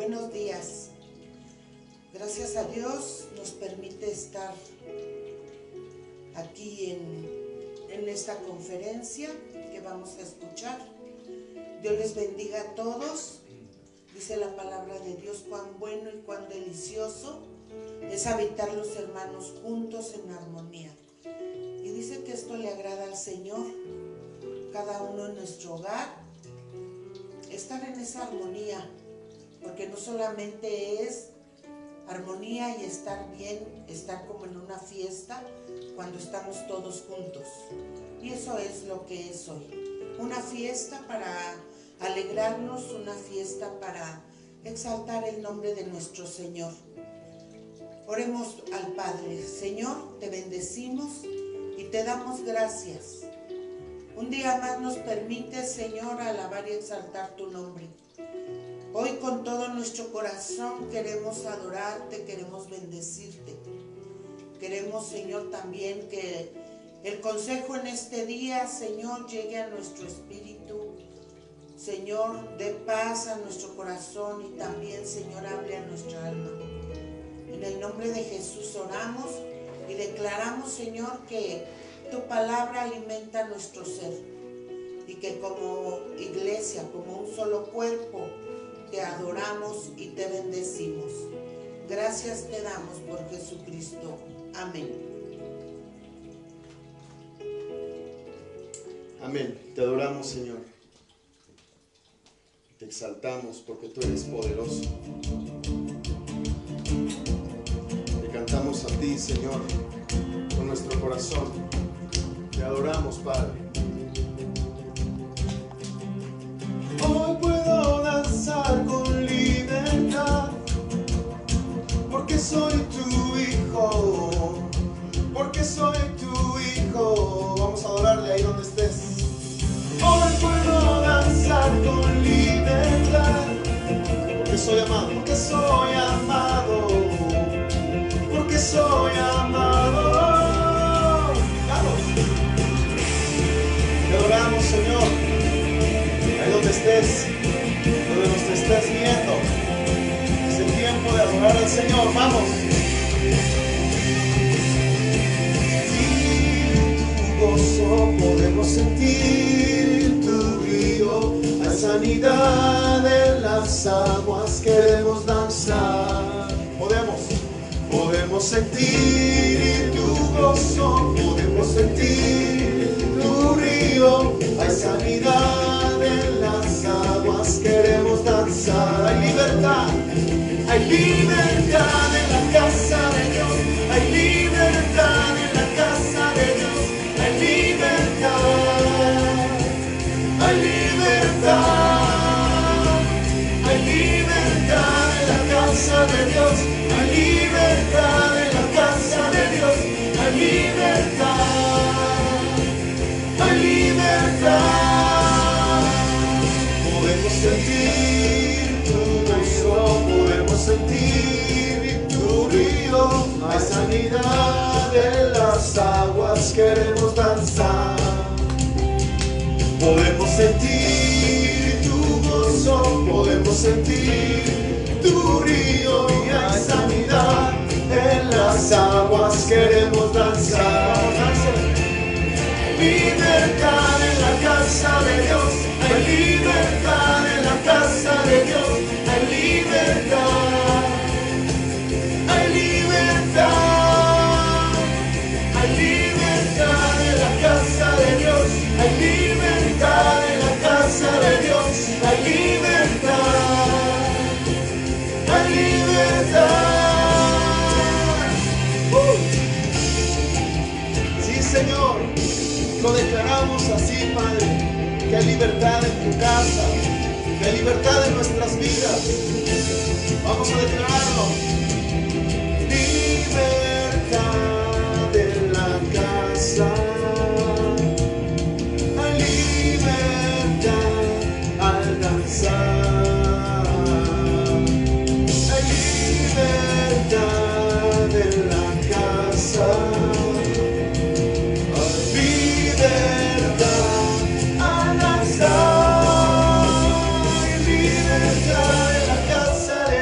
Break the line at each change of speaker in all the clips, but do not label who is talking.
Buenos días. Gracias a Dios nos permite estar aquí en esta conferencia que vamos a escuchar. Dios les bendiga a todos. Dice la palabra de Dios, cuán bueno y cuán delicioso es habitar los hermanos juntos en armonía. Y dice que esto le agrada al Señor, cada uno en nuestro hogar, estar en esa armonía, porque no solamente es armonía y estar bien, estar como en una fiesta cuando estamos todos juntos. Y eso es lo que es hoy, una fiesta para alegrarnos, una fiesta para exaltar el nombre de nuestro Señor. Oremos al Padre. Señor, te bendecimos y te damos gracias. Un día más nos permite, Señor, alabar y exaltar tu nombre. Hoy con todo nuestro corazón queremos adorarte, queremos bendecirte. Queremos, Señor, también que el consejo en este día, Señor, llegue a nuestro espíritu. Señor, dé paz a nuestro corazón y también, Señor, hable a nuestra alma. En el nombre de Jesús oramos y declaramos, Señor, que tu palabra alimenta nuestro ser y que como iglesia, como un solo cuerpo, te adoramos y te bendecimos. Gracias te damos por Jesucristo. Amén.
Amén. Te adoramos, Señor. Te exaltamos porque tú eres poderoso. Te cantamos a ti, Señor, con nuestro corazón. Te adoramos, Padre. Hoy puedo danzar con libertad, porque soy tu hijo, porque soy tu hijo. Vamos a adorarle ahí donde estés. Hoy puedo danzar con libertad, porque soy amado, porque soy amado, porque soy amado. Vamos. Te adoramos, Señor. Ahí donde estés, donde nos estés viendo, es el tiempo de adorar al Señor. Vamos. Y tu gozo podemos sentir, tu río, hay sanidad en las aguas, queremos danzar. Podemos sentir tu gozo, podemos sentir tu río, hay sanidad en las aguas, queremos danzar. Hay libertad en la casa de Dios, hay libertad en la casa de Dios, hay libertad, hay libertad, hay libertad en la casa de Dios, hay libertad en la casa de Dios, hay libertad, hay libertad. Podemos sentir tu gozo, podemos sentir tu río, hay sanidad en las aguas, queremos danzar. Podemos sentir tu gozo, podemos sentir tu río, y hay sanidad en las aguas, queremos danzar. Libertad en la casa de Dios, hay libertad en la casa de Dios, hay libertad, hay libertad, hay libertad en la casa de Dios, hay libertad en la casa de Dios, hay libertad, hay libertad. Sí, Señor. Lo declaramos así, Padre, que hay libertad en tu casa, que hay libertad en nuestras vidas. Vamos a declararlo. Libertad en la casa, hay libertad al danzar, hay libertad en la casa. Libertad en la casa de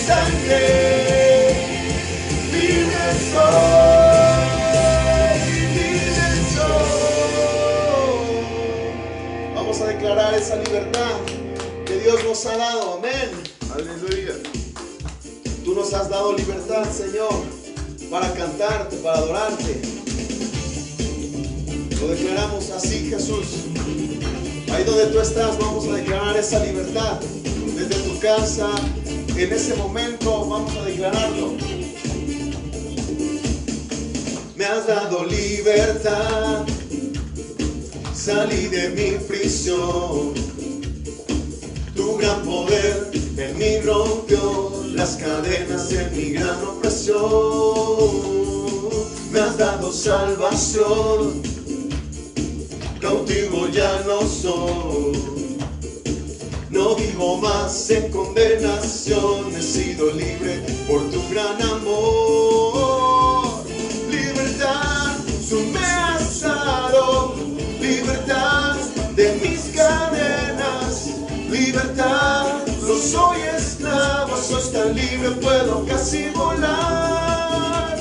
sangre, libre soy, libre soy. Vamos a declarar esa libertad que Dios nos ha dado, amén.
Aleluya.
Tú nos has dado libertad, Señor, para cantarte, para adorarte. Lo declaramos así, Jesús. Ahí donde tú estás, vamos a declarar esa libertad. Desde tu casa, en ese momento, vamos a declararlo. Me has dado libertad, salí de mi prisión. Tu gran poder en mí rompió las cadenas en mi gran opresión. Me has dado salvación, cautivo ya no soy. No vivo más en condenación, he sido libre por tu gran amor. Libertad, tú me has dado, libertad de mis cadenas. Libertad, no soy esclavo, soy tan libre, puedo casi volar.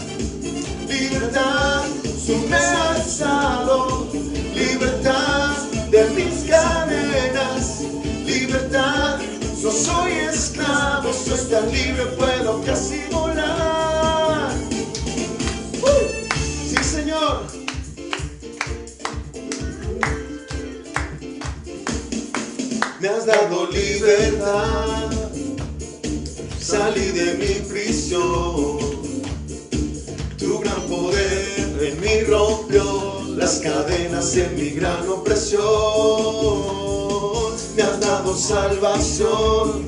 Libertad, tú me has dado, libertad de mis cadenas. Libertad, no soy esclavo, soy tan libre, puedo casi volar. Sí, Señor. Me has dado libertad, salí de mi prisión. Tu gran poder en mí rompió las cadenas en mi gran opresión. Me has dado salvación,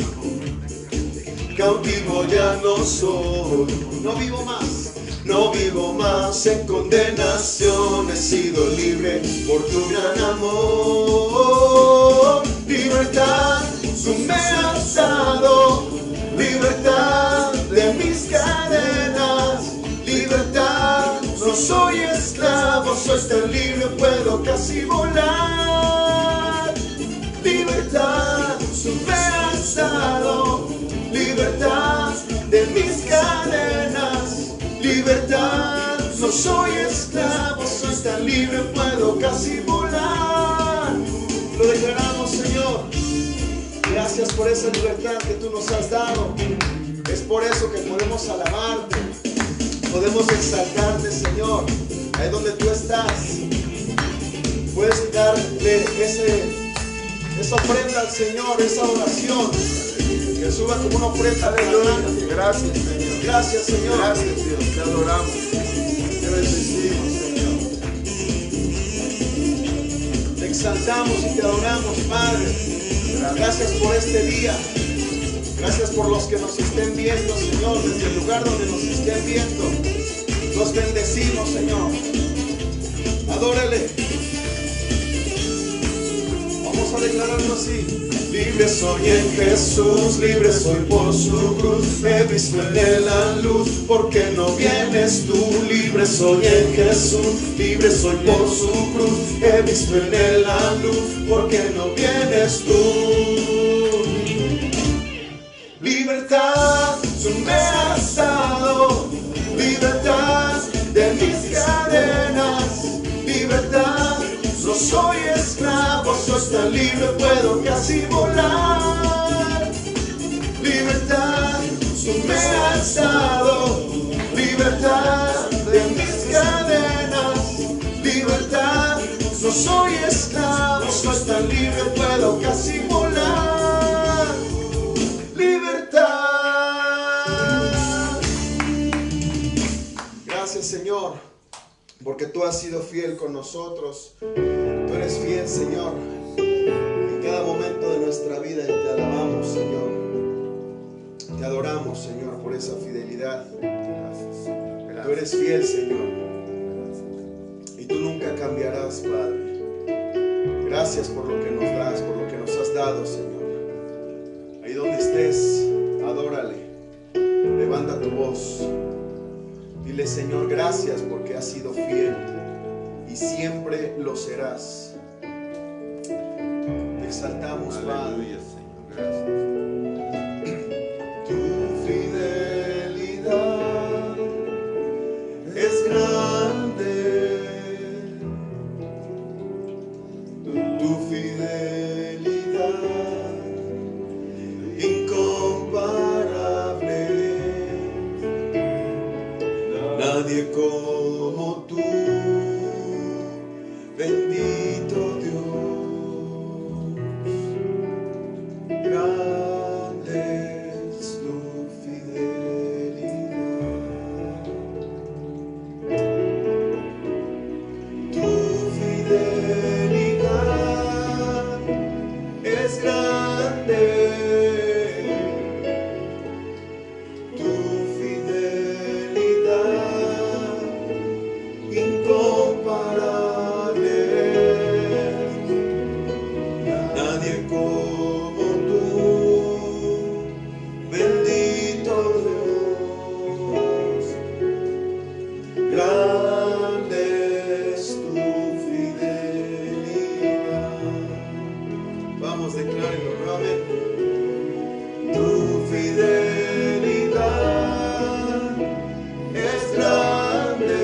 cautivo ya no soy. No vivo más, no vivo más en condenación. He sido libre por tu gran amor. Libertad, tú me has dado, libertad de mis cadenas. Libertad, no soy esclavo, soy tan libre, puedo casi volar. Libertad, tú me has dado, libertad de mis cadenas. Libertad, no soy esclavo, soy tan libre, puedo casi volar. Lo declaramos, Señor. Gracias por esa libertad que tú nos has dado. Es por eso que podemos alabarte, podemos exaltarte, Señor. Ahí donde tú estás, puedes darle esa ofrenda al Señor, esa oración, que suba como una ofrenda de alabanza.
Gracias, Señor.
Gracias, Señor.
Gracias, Dios. Te adoramos. Te bendecimos, Señor.
Te exaltamos y te adoramos, Padre. Gracias por este día. Gracias por los que nos estén viendo, Señor, desde el lugar donde nos estén viendo. Los bendecimos, Señor. Adórale. Vamos a declararlo así. Libre soy en Jesús, libre soy por su cruz. He visto en él la luz, porque no vienes tú. Libre soy en Jesús, libre soy por su cruz. He visto en él la luz, porque no vienes tú. Libertad, tú me has dado, libertad de mis cadenas. Libertad, no soy esclavo, soy tan libre, puedo casi volar. Libertad, tú me has dado, libertad de mis cadenas. Libertad, no soy esclavo, soy tan libre, puedo casi volar. Libertad. Gracias, Señor, porque tú has sido fiel con nosotros. Tú eres fiel, Señor, en cada momento de nuestra vida, y te alabamos, Señor. Te adoramos, Señor, por esa fidelidad. Tú eres fiel, Señor, y tú nunca cambiarás, Padre. Gracias por lo que nos das, por lo que nos has dado, Señor. Ahí donde estés, adórale. Levanta tu voz. Dile, Señor, gracias porque has sido fiel y siempre lo serás. Te exaltamos, Padre.
Aleluya, Señor. Gracias.
Tu Nadie como tú, bendito Dios. Grande es tu fidelidad. Tu fidelidad es grande. Tu fidelidad incomparable. Nadie como tú, bendito Dios. Grande es tu fidelidad. Vamos, declárenlo, amén. Tu fidelidad es grande.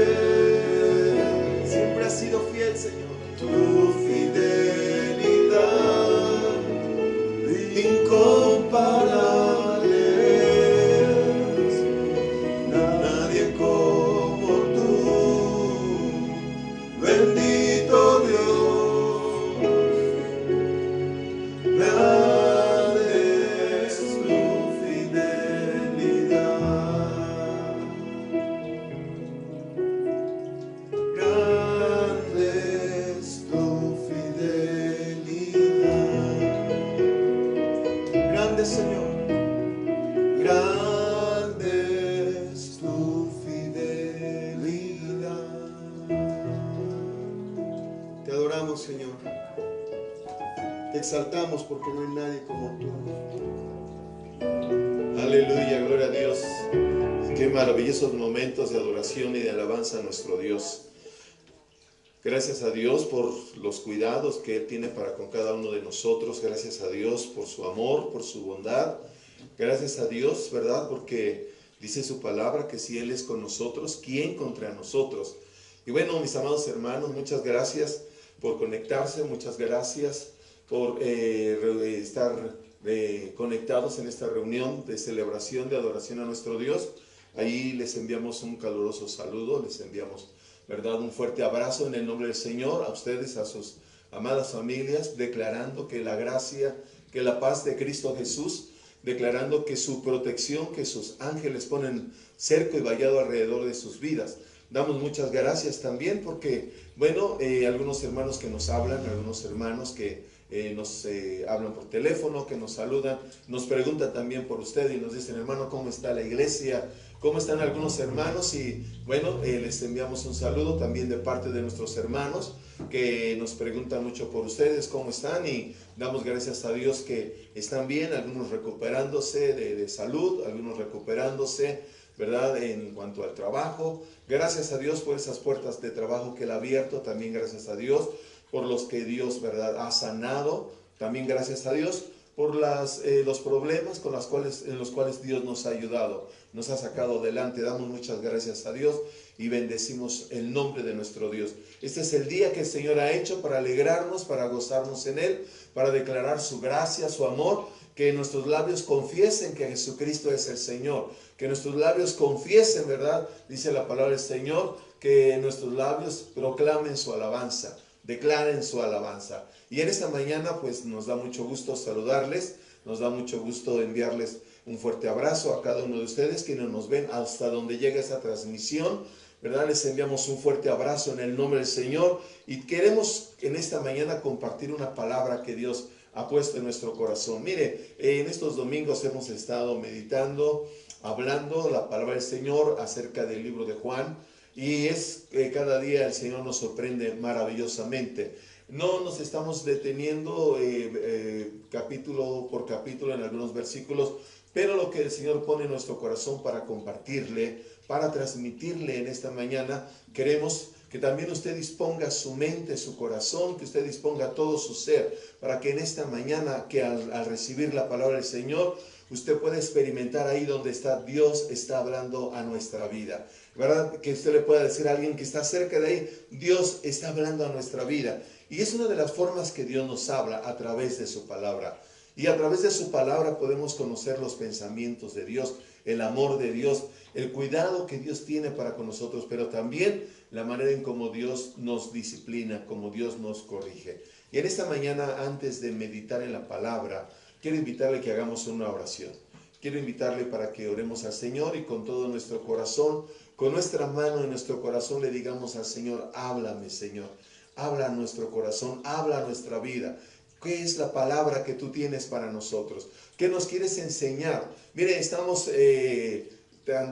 Siempre has sido fiel, Señor. Tu fidelidad incomparable. Nadie como tú, bendito Dios. Grande es tu fidelidad. Grande es tu fidelidad. Grande, Señor. Grande es tu fidelidad. Te adoramos, Señor. Te exaltamos porque no hay nadie como tú. Aleluya, gloria a Dios. Qué maravillosos momentos de adoración y de alabanza a nuestro Dios. Gracias a Dios por los cuidados que Él tiene para con cada uno de nosotros. Gracias a Dios por su amor, por su bondad. Gracias a Dios, ¿verdad? Porque dice su palabra que si Él es con nosotros, ¿quién contra nosotros? Y bueno, mis amados hermanos, muchas gracias por conectarse. Muchas gracias por estar conectados en esta reunión de celebración, de adoración a nuestro Dios. Ahí les enviamos un caluroso saludo, les enviamos, ¿verdad?, un fuerte abrazo en el nombre del Señor, a ustedes, a sus amadas familias, declarando que la gracia, que la paz de Cristo Jesús, declarando que su protección, que sus ángeles ponen cerco y vallado alrededor de sus vidas. Damos muchas gracias también porque, bueno, algunos hermanos que nos hablan, algunos hermanos que nos hablan por teléfono, que nos saludan, nos preguntan también por usted y nos dicen, hermano, ¿cómo está la iglesia? ¿Cómo están algunos hermanos? Y bueno, les enviamos un saludo también de parte de nuestros hermanos que nos preguntan mucho por ustedes, ¿cómo están? Y damos gracias a Dios que están bien, algunos recuperándose de salud, algunos recuperándose, ¿verdad?, en cuanto al trabajo. Gracias a Dios por esas puertas de trabajo que Él ha abierto, también gracias a Dios por los que Dios, ¿verdad?, ha sanado, también gracias a Dios por los problemas en los cuales Dios nos ha ayudado, nos ha sacado adelante. Damos muchas gracias a Dios y bendecimos el nombre de nuestro Dios. Este es el día que el Señor ha hecho para alegrarnos, para gozarnos en Él, para declarar su gracia, su amor, que nuestros labios confiesen que Jesucristo es el Señor, que nuestros labios confiesen, ¿verdad?, dice la palabra del Señor, que nuestros labios proclamen su alabanza, declaren su alabanza. Y en esta mañana pues nos da mucho gusto saludarles, nos da mucho gusto enviarles un fuerte abrazo a cada uno de ustedes que nos ven hasta donde llega esta transmisión, ¿verdad? Les enviamos un fuerte abrazo en el nombre del Señor y queremos en esta mañana compartir una palabra que Dios ha puesto en nuestro corazón. Mire, en estos domingos hemos estado meditando, hablando la palabra del Señor acerca del libro de Juan. Y es que cada día el Señor nos sorprende maravillosamente. No nos estamos deteniendo capítulo por capítulo en algunos versículos, pero lo que el Señor pone en nuestro corazón para compartirle, para transmitirle en esta mañana, queremos que también usted disponga su mente, su corazón, que usted disponga todo su ser, para que en esta mañana, que al recibir la palabra del Señor, usted pueda experimentar ahí donde está Dios, está hablando a nuestra vida, ¿verdad? Que usted le pueda decir a alguien que está cerca de ahí, Dios está hablando a nuestra vida. Y es una de las formas que Dios nos habla, a través de su palabra. Y a través de su palabra podemos conocer los pensamientos de Dios. el amor de Dios, el cuidado que Dios tiene para con nosotros, pero también la manera en cómo Dios nos disciplina, como Dios nos corrige. Y en esta mañana, antes de meditar en la palabra, quiero invitarle que hagamos una oración. Quiero invitarle para que oremos al Señor y con todo nuestro corazón, con nuestra mano en nuestro corazón, le digamos al Señor: háblame, Señor. Habla a nuestro corazón, habla a nuestra vida. ¿Qué es la palabra que tú tienes para nosotros? ¿Qué nos quieres enseñar? Mire, estamos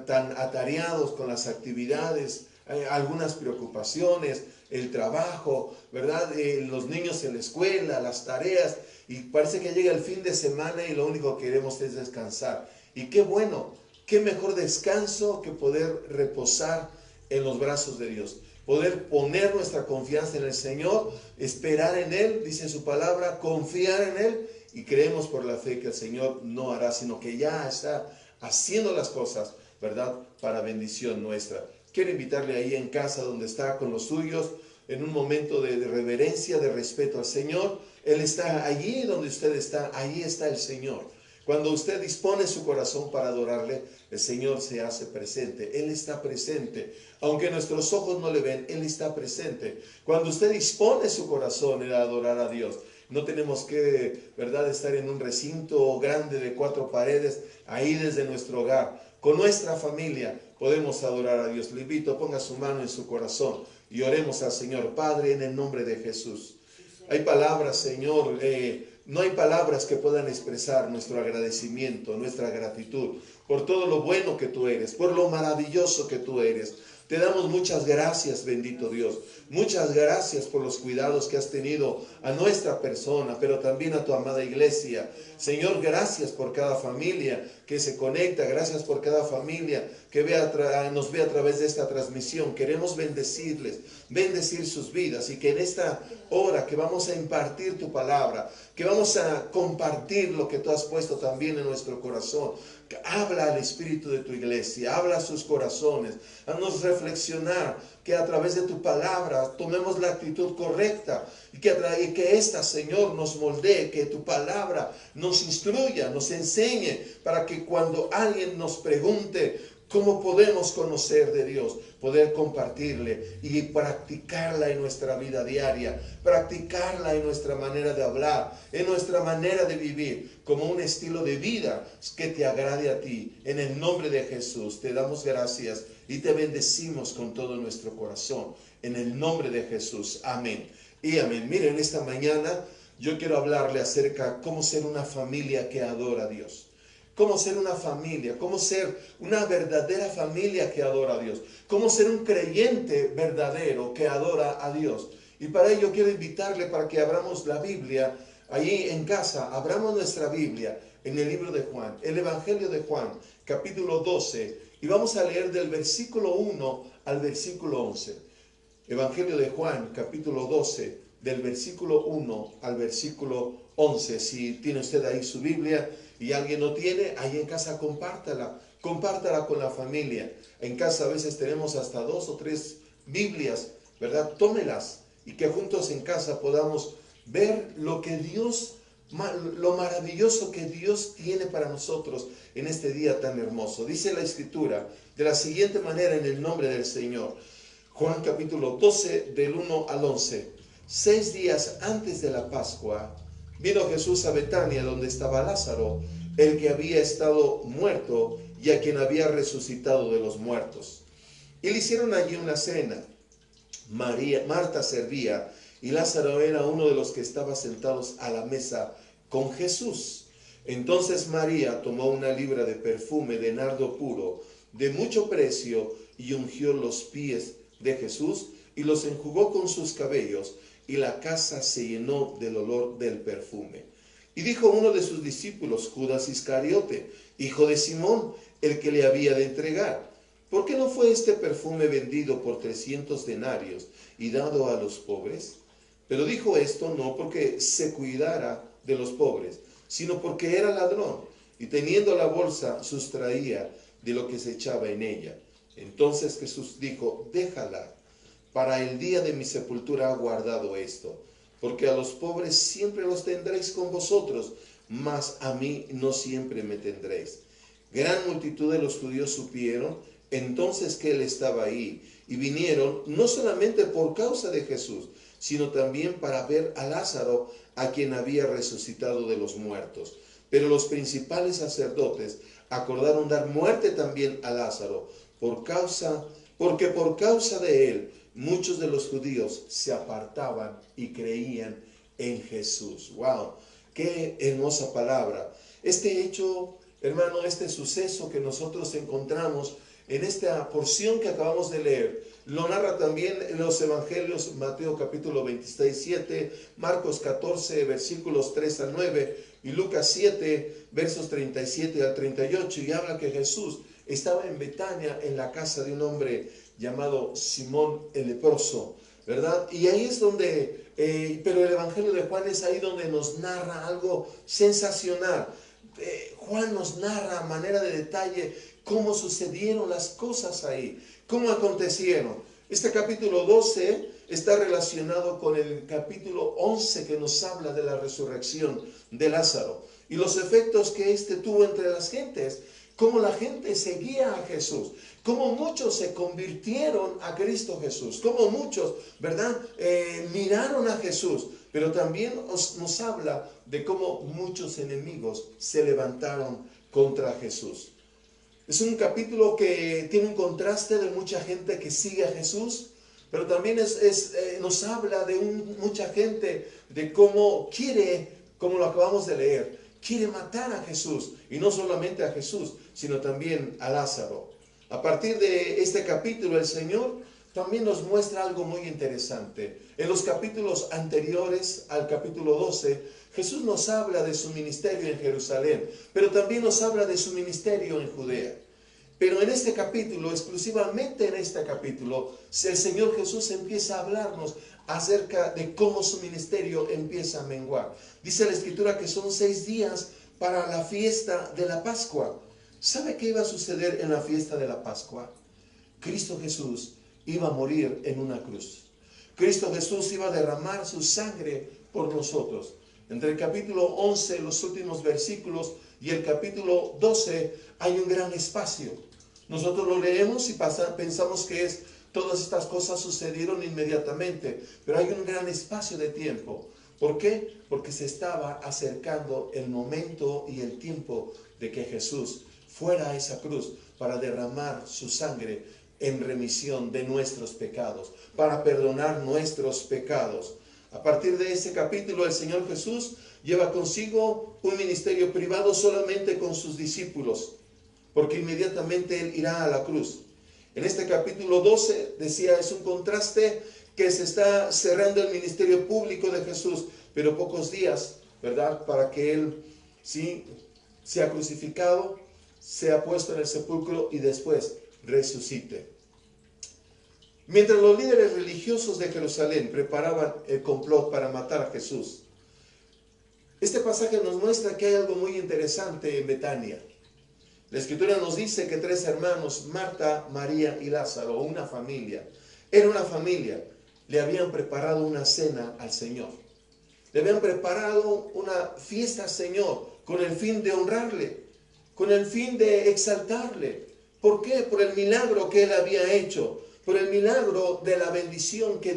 tan atareados con las actividades, algunas preocupaciones, el trabajo, ¿verdad? Los niños en la escuela, las tareas, y parece que llega el fin de semana y lo único que queremos es descansar. Y qué bueno, qué mejor descanso que poder reposar en los brazos de Dios, poder poner nuestra confianza en el Señor, esperar en Él, dice su palabra, confiar en Él, y creemos por la fe que el Señor no hará, sino que ya está haciendo las cosas, ¿verdad?, para bendición nuestra. Quiero invitarle ahí en casa donde está con los suyos, en un momento de reverencia, de respeto al Señor. Él está allí donde usted está, allí está el Señor. Cuando usted dispone su corazón para adorarle, el Señor se hace presente. Él está presente. Aunque nuestros ojos no le ven, Él está presente. Cuando usted dispone su corazón a adorar a Dios, no tenemos que, ¿verdad?, estar en un recinto grande de 4 paredes, ahí desde nuestro hogar. Con nuestra familia podemos adorar a Dios. Le invito, ponga su mano en su corazón y oremos al Señor. Padre, en el nombre de Jesús. Hay palabras, Señor, no hay palabras que puedan expresar nuestro agradecimiento, nuestra gratitud por todo lo bueno que tú eres, por lo maravilloso que tú eres. Te damos muchas gracias, bendito Dios. Muchas gracias por los cuidados que has tenido a nuestra persona, pero también a tu amada iglesia. Señor, gracias por cada familia que se conecta. Gracias por cada familia que nos ve a través de esta transmisión. Queremos bendecirles, bendecir sus vidas, y que en esta hora que vamos a impartir tu palabra, que vamos a compartir lo que tú has puesto también en nuestro corazón, habla al espíritu de tu iglesia, habla a sus corazones, haznos reflexionar, que a través de tu palabra tomemos la actitud correcta, y que esta, Señor, nos moldee, que tu palabra nos instruya, nos enseñe, para que cuando alguien nos pregunte cómo podemos conocer de Dios, poder compartirle y practicarla en nuestra vida diaria, practicarla en nuestra manera de hablar, en nuestra manera de vivir, como un estilo de vida que te agrade a ti. En el nombre de Jesús te damos gracias y te bendecimos con todo nuestro corazón. En el nombre de Jesús, amén y amén. Miren, esta mañana yo quiero hablarle acerca de cómo ser una familia que adora a Dios. Cómo ser una familia, cómo ser una verdadera familia que adora a Dios. Cómo ser un creyente verdadero que adora a Dios. Y para ello quiero invitarle para que abramos la Biblia allí en casa. Abramos nuestra Biblia en el libro de Juan, el Evangelio de Juan, capítulo 12. Y vamos a leer del versículo 1 al versículo 11. Evangelio de Juan, capítulo 12, del versículo 1 al versículo 11. Si tiene usted ahí su Biblia y alguien no tiene, ahí en casa compártala con la familia. En casa a veces tenemos hasta 2 o 3 Biblias, ¿verdad? Tómelas y que juntos en casa podamos ver lo maravilloso que Dios tiene para nosotros en este día tan hermoso. Dice la Escritura de la siguiente manera en el nombre del Señor. Juan capítulo 12 del 1 al 11. 6 días antes de la Pascua, vino Jesús a Betania, donde estaba Lázaro, el que había estado muerto y a quien había resucitado de los muertos. Y le hicieron allí una cena. Marta servía y Lázaro era uno de los que estaba sentados a la mesa con Jesús. Entonces María tomó una libra de perfume de nardo puro, de mucho precio, y ungió los pies de Jesús y los enjugó con sus cabellos, y la casa se llenó del olor del perfume. Y dijo uno de sus discípulos, Judas Iscariote, hijo de Simón, el que le había de entregar: ¿por qué no fue este perfume vendido por 300 denarios y dado a los pobres? Pero dijo esto no porque se cuidara de los pobres, sino porque era ladrón, y teniendo la bolsa sustraía de lo que se echaba en ella. Entonces Jesús dijo: déjala, para el día de mi sepultura ha guardado esto, porque a los pobres siempre los tendréis con vosotros, mas a mí no siempre me tendréis. Gran multitud de los judíos supieron entonces que él estaba ahí y vinieron no solamente por causa de Jesús, sino también para ver a Lázaro, a quien había resucitado de los muertos. Pero los principales sacerdotes acordaron dar muerte también a Lázaro, porque por causa de él muchos de los judíos se apartaban y creían en Jesús. ¡Wow! ¡Qué hermosa palabra! Este hecho, hermano, este suceso que nosotros encontramos en esta porción que acabamos de leer, lo narra también en los evangelios, Mateo capítulo 26, 7, Marcos 14, versículos 3 al 9, y Lucas 7, versos 37 al 38, y habla que Jesús estaba en Betania, en la casa de un hombre llamado Simón el leproso, ¿verdad? Y ahí es donde, pero el evangelio de Juan es ahí donde nos narra algo sensacional. Juan nos narra a manera de detalle cómo sucedieron las cosas ahí, cómo acontecieron. Este capítulo 12 está relacionado con el capítulo 11 que nos habla de la resurrección de Lázaro y los efectos que éste tuvo entre las gentes, cómo la gente seguía a Jesús, cómo muchos se convirtieron a Cristo Jesús, cómo muchos, ¿verdad?, miraron a Jesús, pero también nos habla de cómo muchos enemigos se levantaron contra Jesús. Es un capítulo que tiene un contraste de mucha gente que sigue a Jesús, pero también nos habla de mucha gente de cómo quiere, como lo acabamos de leer, quiere matar a Jesús, y no solamente a Jesús, sino también a Lázaro. A partir de este capítulo, el Señor también nos muestra algo muy interesante. En los capítulos anteriores al capítulo 12, Jesús nos habla de su ministerio en Jerusalén, pero también nos habla de su ministerio en Judea. Pero en este capítulo, exclusivamente en este capítulo, el Señor Jesús empieza a hablarnos acerca de cómo su ministerio empieza a menguar. Dice la Escritura que son 6 días para la fiesta de la Pascua. ¿Sabe qué iba a suceder en la fiesta de la Pascua? Cristo Jesús iba a morir en una cruz. Cristo Jesús iba a derramar su sangre por nosotros. Entre el capítulo 11, los últimos versículos, y el capítulo 12, hay un gran espacio. Nosotros lo leemos y pensamos que todas estas cosas sucedieron inmediatamente, pero hay un gran espacio de tiempo. ¿Por qué? Porque se estaba acercando el momento y el tiempo de que Jesús fuera a esa cruz para derramar su sangre en remisión de nuestros pecados, para perdonar nuestros pecados. A partir de ese capítulo, el Señor Jesús lleva consigo un ministerio privado solamente con sus discípulos, porque inmediatamente Él irá a la cruz. En este capítulo 12, decía, es un contraste que se está cerrando el ministerio público de Jesús, pero pocos días, ¿verdad?, para que Él sí sea crucificado, sea puesto en el sepulcro y después resucite. Mientras los líderes religiosos de Jerusalén preparaban el complot para matar a Jesús, este pasaje nos muestra que hay algo muy interesante en Betania. La Escritura nos dice que 3 hermanos, Marta, María y Lázaro, una familia, era una familia, le habían preparado una cena al Señor. Le habían preparado una fiesta al Señor con el fin de honrarle, con el fin de exaltarle. ¿Por qué? Por el milagro que Él había hecho, por el milagro de la bendición que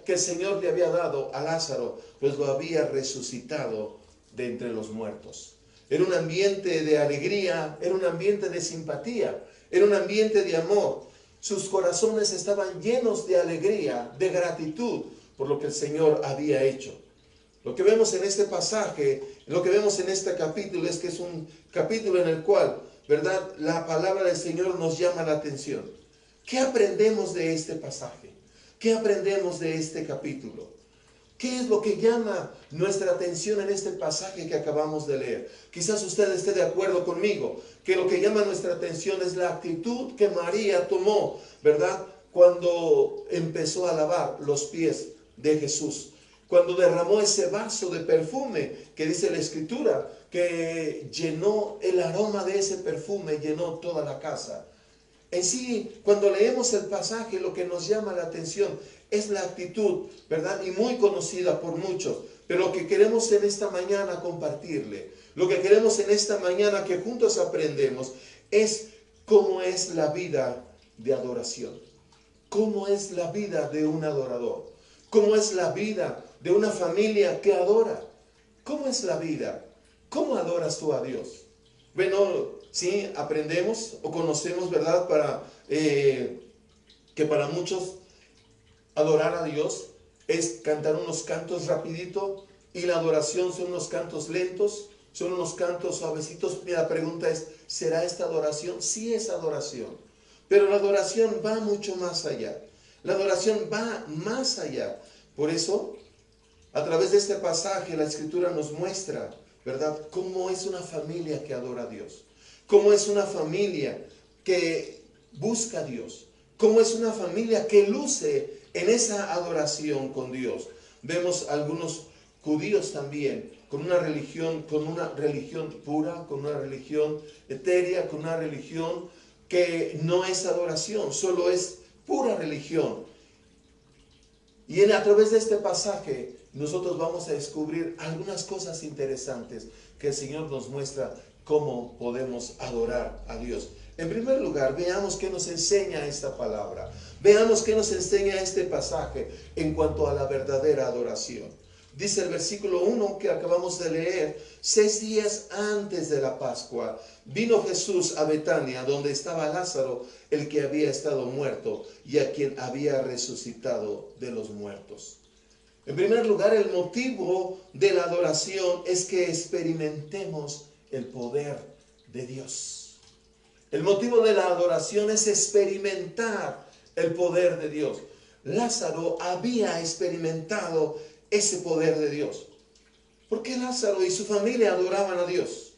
que el Señor le había dado a Lázaro, pues lo había resucitado de entre los muertos. Era un ambiente de alegría, era un ambiente de simpatía, era un ambiente de amor. Sus corazones estaban llenos de alegría, de gratitud por lo que el Señor había hecho. Lo que vemos en este pasaje, lo que vemos en este capítulo es que es un capítulo en el cual, ¿verdad?, la palabra del Señor nos llama la atención. ¿Qué aprendemos de este pasaje? ¿Qué aprendemos de este capítulo? ¿Qué es lo que llama nuestra atención en este pasaje que acabamos de leer? Quizás usted esté de acuerdo conmigo, que lo que llama nuestra atención es la actitud que María tomó, ¿verdad?, cuando empezó a lavar los pies de Jesús. Cuando derramó ese vaso de perfume, que dice la Escritura, que llenó el aroma de ese perfume, llenó toda la casa. En sí, cuando leemos el pasaje, lo que nos llama la atención es la actitud, ¿verdad?, y muy conocida por muchos. Pero lo que queremos en esta mañana compartirle, Lo que queremos en esta mañana que juntos aprendemos es cómo es la vida de adoración. Cómo es la vida de un adorador. Cómo es la vida de una familia que adora. ¿Cómo es la vida? ¿Cómo adoras tú a Dios? Bueno, sí, aprendemos o conocemos, ¿verdad? Que para muchos adorar a Dios es cantar unos cantos rapidito, y la adoración son unos cantos lentos, son unos cantos suavecitos. Y la pregunta es, ¿será esta adoración? Sí es adoración, pero la adoración va mucho más allá. La adoración va más allá. Por eso, a través de este pasaje, la Escritura nos muestra, ¿verdad?, cómo es una familia que adora a Dios. Cómo es una familia que busca a Dios. Cómo es una familia que luce en esa adoración con Dios. Vemos algunos judíos también con una religión pura, con una religión etérea, con una religión que no es adoración, solo es pura religión. Y a través de este pasaje nosotros vamos a descubrir algunas cosas interesantes que el Señor nos muestra cómo podemos adorar a Dios. En primer lugar, veamos qué nos enseña esta palabra. Veamos qué nos enseña este pasaje en cuanto a la verdadera adoración. Dice el versículo 1 que acabamos de leer: 6 días antes de la Pascua, vino Jesús a Betania, donde estaba Lázaro, el que había estado muerto y a quien había resucitado de los muertos. En primer lugar, el motivo de la adoración es que experimentemos el poder de Dios. El motivo de la adoración es experimentar el poder de Dios. Lázaro había experimentado ese poder de Dios. ¿Por qué Lázaro y su familia adoraban a Dios?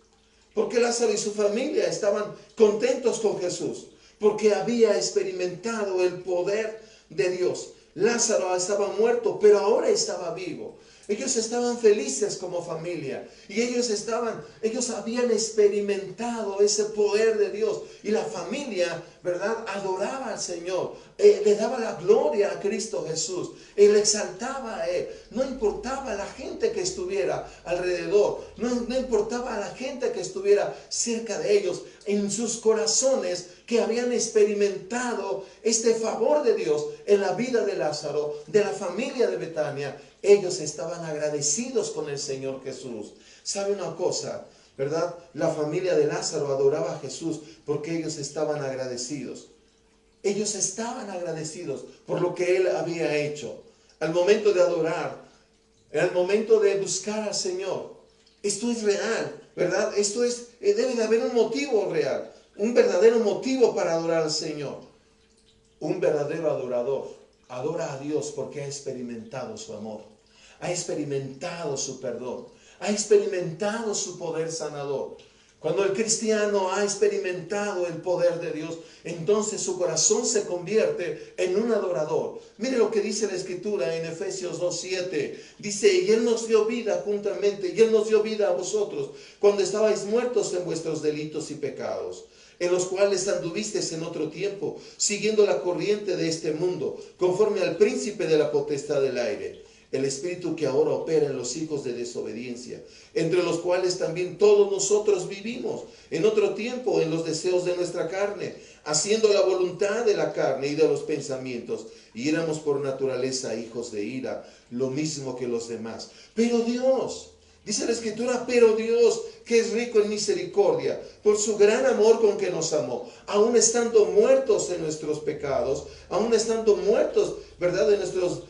¿Por qué Lázaro y su familia estaban contentos con Jesús? Porque había experimentado el poder de Dios. Lázaro estaba muerto, pero ahora estaba vivo. Ellos estaban felices como familia y ellos habían experimentado ese poder de Dios, y la familia, ¿verdad?, adoraba al Señor, le daba la gloria a Cristo Jesús, y le exaltaba a Él. No importaba la gente que estuviera alrededor, no importaba la gente que estuviera cerca de ellos. En sus corazones, que habían experimentado este favor de Dios en la vida de Lázaro, de la familia de Betania, ellos estaban agradecidos con el Señor Jesús. ¿Sabe una cosa? ¿Verdad? La familia de Lázaro adoraba a Jesús porque ellos estaban agradecidos. Ellos estaban agradecidos por lo que Él había hecho. Al momento de adorar, al momento de buscar al Señor, esto es real, ¿verdad? Debe de haber un motivo real, un verdadero motivo para adorar al Señor. Un verdadero adorador adora a Dios porque ha experimentado su amor, ha experimentado su perdón, ha experimentado su poder sanador. Cuando el cristiano ha experimentado el poder de Dios, entonces su corazón se convierte en un adorador. Mire lo que dice la Escritura en Efesios 2:7. Dice: y Él nos dio vida juntamente, y Él nos dio vida a vosotros, cuando estabais muertos en vuestros delitos y pecados, en los cuales anduvisteis en otro tiempo, siguiendo la corriente de este mundo, conforme al príncipe de la potestad del aire, el espíritu que ahora opera en los hijos de desobediencia, entre los cuales también todos nosotros vivimos en otro tiempo en los deseos de nuestra carne, haciendo la voluntad de la carne y de los pensamientos, y éramos por naturaleza hijos de ira, lo mismo que los demás. Pero Dios, dice la Escritura, pero Dios, que es rico en misericordia, por su gran amor con que nos amó, aun estando muertos en nuestros pecados, aun estando muertos, ¿verdad?, en nuestros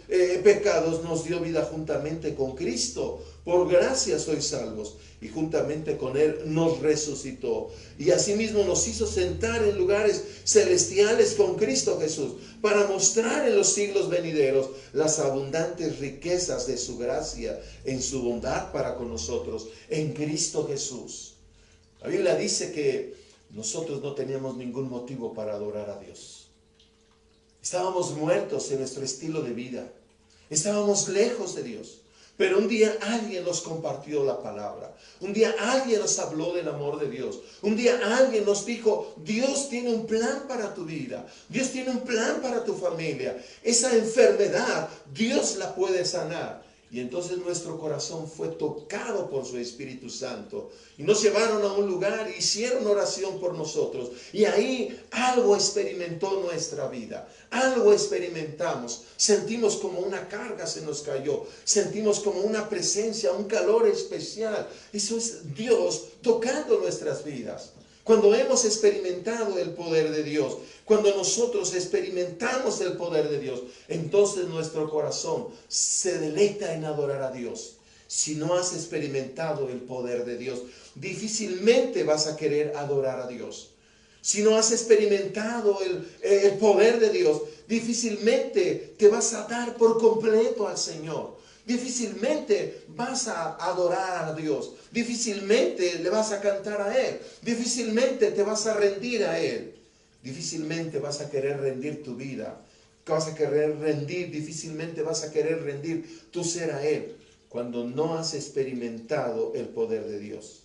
pecados, nos dio vida juntamente con Cristo. Por gracia sois salvos, y juntamente con Él nos resucitó, y asimismo nos hizo sentar en lugares celestiales con Cristo Jesús, para mostrar en los siglos venideros las abundantes riquezas de su gracia en su bondad para con nosotros en Cristo Jesús. La Biblia dice que nosotros no teníamos ningún motivo para adorar a Dios. Estábamos muertos en nuestro estilo de vida, estábamos lejos de Dios. Pero un día alguien nos compartió la palabra. Un día alguien nos habló del amor de Dios. Un día alguien nos dijo: Dios tiene un plan para tu vida. Dios tiene un plan para tu familia. Esa enfermedad, Dios la puede sanar. Y entonces nuestro corazón fue tocado por su Espíritu Santo. Y nos llevaron a un lugar, hicieron oración por nosotros. Y ahí algo experimentó nuestra vida. Algo experimentamos. Sentimos como una carga se nos cayó. Sentimos como una presencia, un calor especial. Eso es Dios tocando nuestras vidas. Cuando hemos experimentado el poder de Dios, cuando nosotros experimentamos el poder de Dios, entonces nuestro corazón se deleita en adorar a Dios. Si no has experimentado el poder de Dios, difícilmente vas a querer adorar a Dios. Si no has experimentado el poder de Dios, difícilmente te vas a dar por completo al Señor. Difícilmente vas a adorar a Dios. Difícilmente le vas a cantar a Él. Difícilmente te vas a rendir a Él. Difícilmente vas a querer rendir tu vida. Difícilmente vas a querer rendir tu ser a Él cuando no has experimentado el poder de Dios.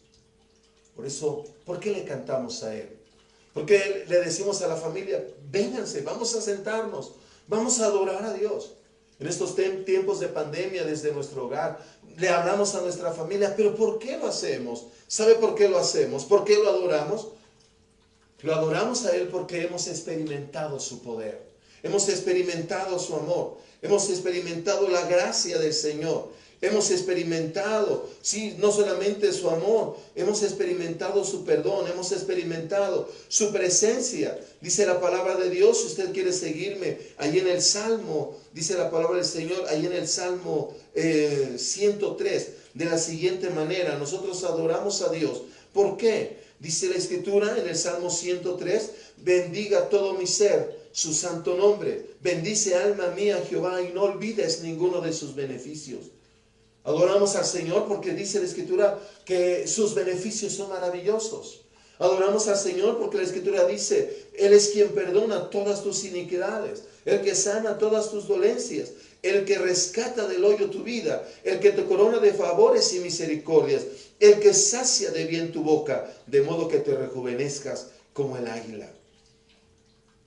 Por eso, ¿por qué le cantamos a Él? ¿Por qué le decimos a la familia, vénganse, vamos a sentarnos, vamos a adorar a Dios? En estos tiempos de pandemia desde nuestro hogar, le hablamos a nuestra familia, pero ¿por qué lo hacemos? ¿Sabe por qué lo hacemos? ¿Por qué lo adoramos? Lo adoramos a Él porque hemos experimentado su poder. Hemos experimentado su amor. Hemos experimentado la gracia del Señor. Hemos experimentado, sí, no solamente su amor, hemos experimentado su perdón, hemos experimentado su presencia. Dice la palabra de Dios, si usted quiere seguirme, ahí en el Salmo, dice la palabra del Señor, ahí en el Salmo 103, de la siguiente manera, nosotros adoramos a Dios. ¿Por qué? Dice la Escritura en el Salmo 103, bendiga todo mi ser, su santo nombre. Bendice alma mía Jehová y no olvides ninguno de sus beneficios. Adoramos al Señor porque dice la Escritura que sus beneficios son maravillosos. Adoramos al Señor porque la Escritura dice, Él es quien perdona todas tus iniquidades, el que sana todas tus dolencias, el que rescata del hoyo tu vida, el que te corona de favores y misericordias, el que sacia de bien tu boca, de modo que te rejuvenezcas como el águila.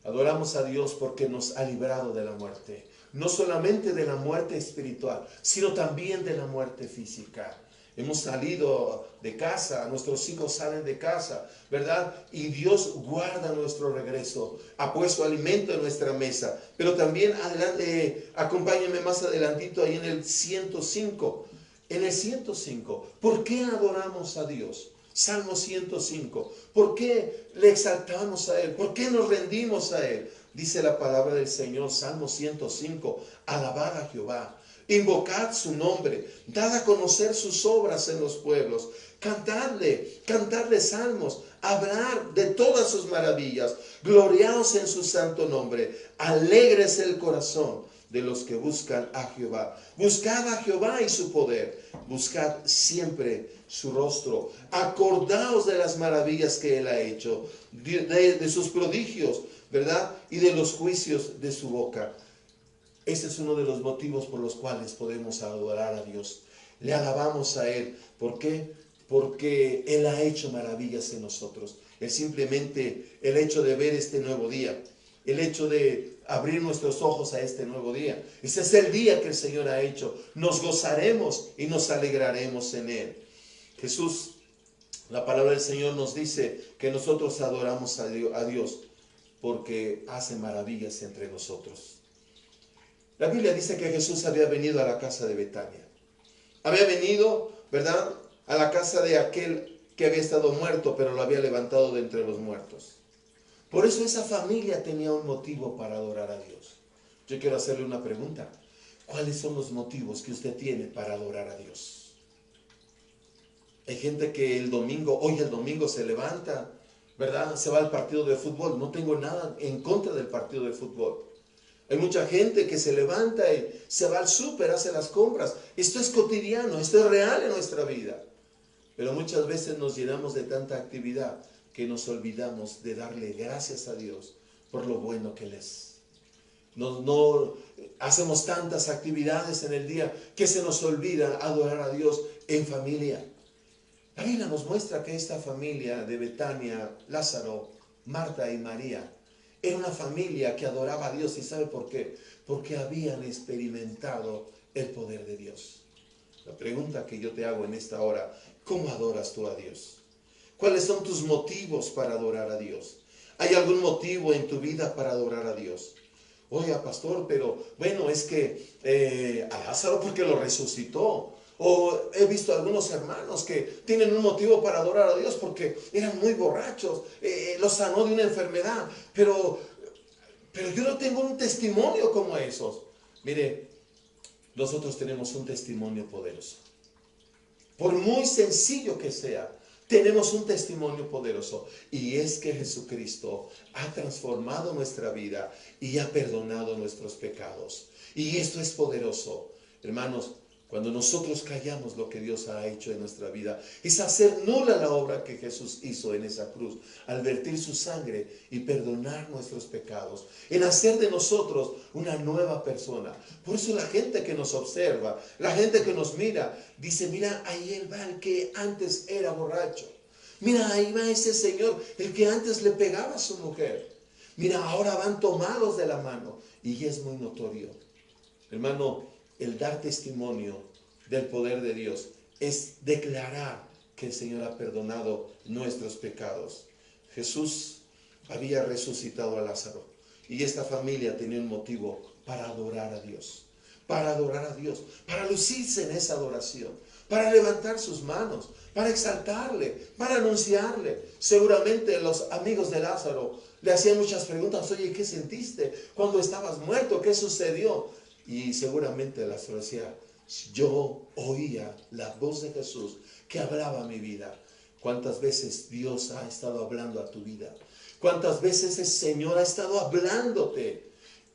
Adoramos a Dios porque nos ha librado de la muerte. No solamente de la muerte espiritual, sino también de la muerte física. Hemos salido de casa, nuestros hijos salen de casa, ¿verdad? Y Dios guarda nuestro regreso, ha puesto alimento en nuestra mesa. Pero también, adelante, acompáñenme más adelantito ahí en el 105. En el 105, ¿por qué adoramos a Dios? Salmo 105, ¿por qué le exaltamos a Él? ¿Por qué nos rendimos a Él? Dice la palabra del Señor, Salmo 105, alabad a Jehová, invocad su nombre, dad a conocer sus obras en los pueblos, cantadle salmos, hablar de todas sus maravillas, gloriaos en su santo nombre, alegres el corazón de los que buscan a Jehová. Buscad a Jehová y su poder, buscad siempre su rostro, acordaos de las maravillas que Él ha hecho, de sus prodigios, ¿verdad? Y de los juicios de su boca. Este es uno de los motivos por los cuales podemos adorar a Dios. Le alabamos a Él. ¿Por qué? Porque Él ha hecho maravillas en nosotros. Es simplemente el hecho de ver este nuevo día. El hecho de abrir nuestros ojos a este nuevo día. Ese es el día que el Señor ha hecho. Nos gozaremos y nos alegraremos en Él. Jesús, la palabra del Señor nos dice que nosotros adoramos a Dios porque hace maravillas entre nosotros. La Biblia dice que Jesús había venido a la casa de Betania. Había venido, ¿verdad?, a la casa de aquel que había estado muerto, pero lo había levantado de entre los muertos. Por eso esa familia tenía un motivo para adorar a Dios. Yo quiero hacerle una pregunta. ¿Cuáles son los motivos que usted tiene para adorar a Dios? Hay gente que hoy el domingo se levanta, ¿verdad? Se va al partido de fútbol. No tengo nada en contra del partido de fútbol. Hay mucha gente que se levanta y se va al súper, hace las compras. Esto es cotidiano, esto es real en nuestra vida. Pero muchas veces nos llenamos de tanta actividad que nos olvidamos de darle gracias a Dios por lo bueno que Él es. No hacemos tantas actividades en el día que se nos olvida adorar a Dios en familia. La Biblia nos muestra que esta familia de Betania, Lázaro, Marta y María, era una familia que adoraba a Dios. ¿Y sabe por qué? Porque habían experimentado el poder de Dios.
La pregunta que yo te hago en esta hora, ¿cómo adoras tú a Dios? ¿Cuáles son tus motivos para adorar a Dios? ¿Hay algún motivo en tu vida para adorar a Dios? Oiga, pastor, pero bueno, es que a Lázaro porque lo resucitó. O he visto algunos hermanos que tienen un motivo para adorar a Dios porque eran muy borrachos, los sanó de una enfermedad, pero yo no tengo un testimonio como esos. Mire, nosotros tenemos un testimonio poderoso. Por muy sencillo que sea, tenemos un testimonio poderoso. Y es que Jesucristo ha transformado nuestra vida y ha perdonado nuestros pecados. Y esto es poderoso. Hermanos, cuando nosotros callamos lo que Dios ha hecho en nuestra vida, es hacer nula la obra que Jesús hizo en esa cruz, al vertir su sangre y perdonar nuestros pecados, en hacer de nosotros una nueva persona. Por eso la gente que nos observa, la gente que nos mira, dice, mira, ahí él va el que antes era borracho. Mira, ahí va ese señor, el que antes le pegaba a su mujer. Mira, ahora van tomados de la mano. Y es muy notorio. Hermano, el dar testimonio del poder de Dios es declarar que el Señor ha perdonado nuestros pecados. Jesús había resucitado a Lázaro y esta familia tenía un motivo para adorar a Dios, para lucirse en esa adoración, para levantar sus manos, para exaltarle, para anunciarle. Seguramente los amigos de Lázaro le hacían muchas preguntas. Oye, ¿qué sentiste cuando estabas muerto? ¿Qué sucedió? Y seguramente Lázaro decía, yo oía la voz de Jesús que hablaba a mi vida. ¿Cuántas veces Dios ha estado hablando a tu vida? ¿Cuántas veces el Señor ha estado hablándote?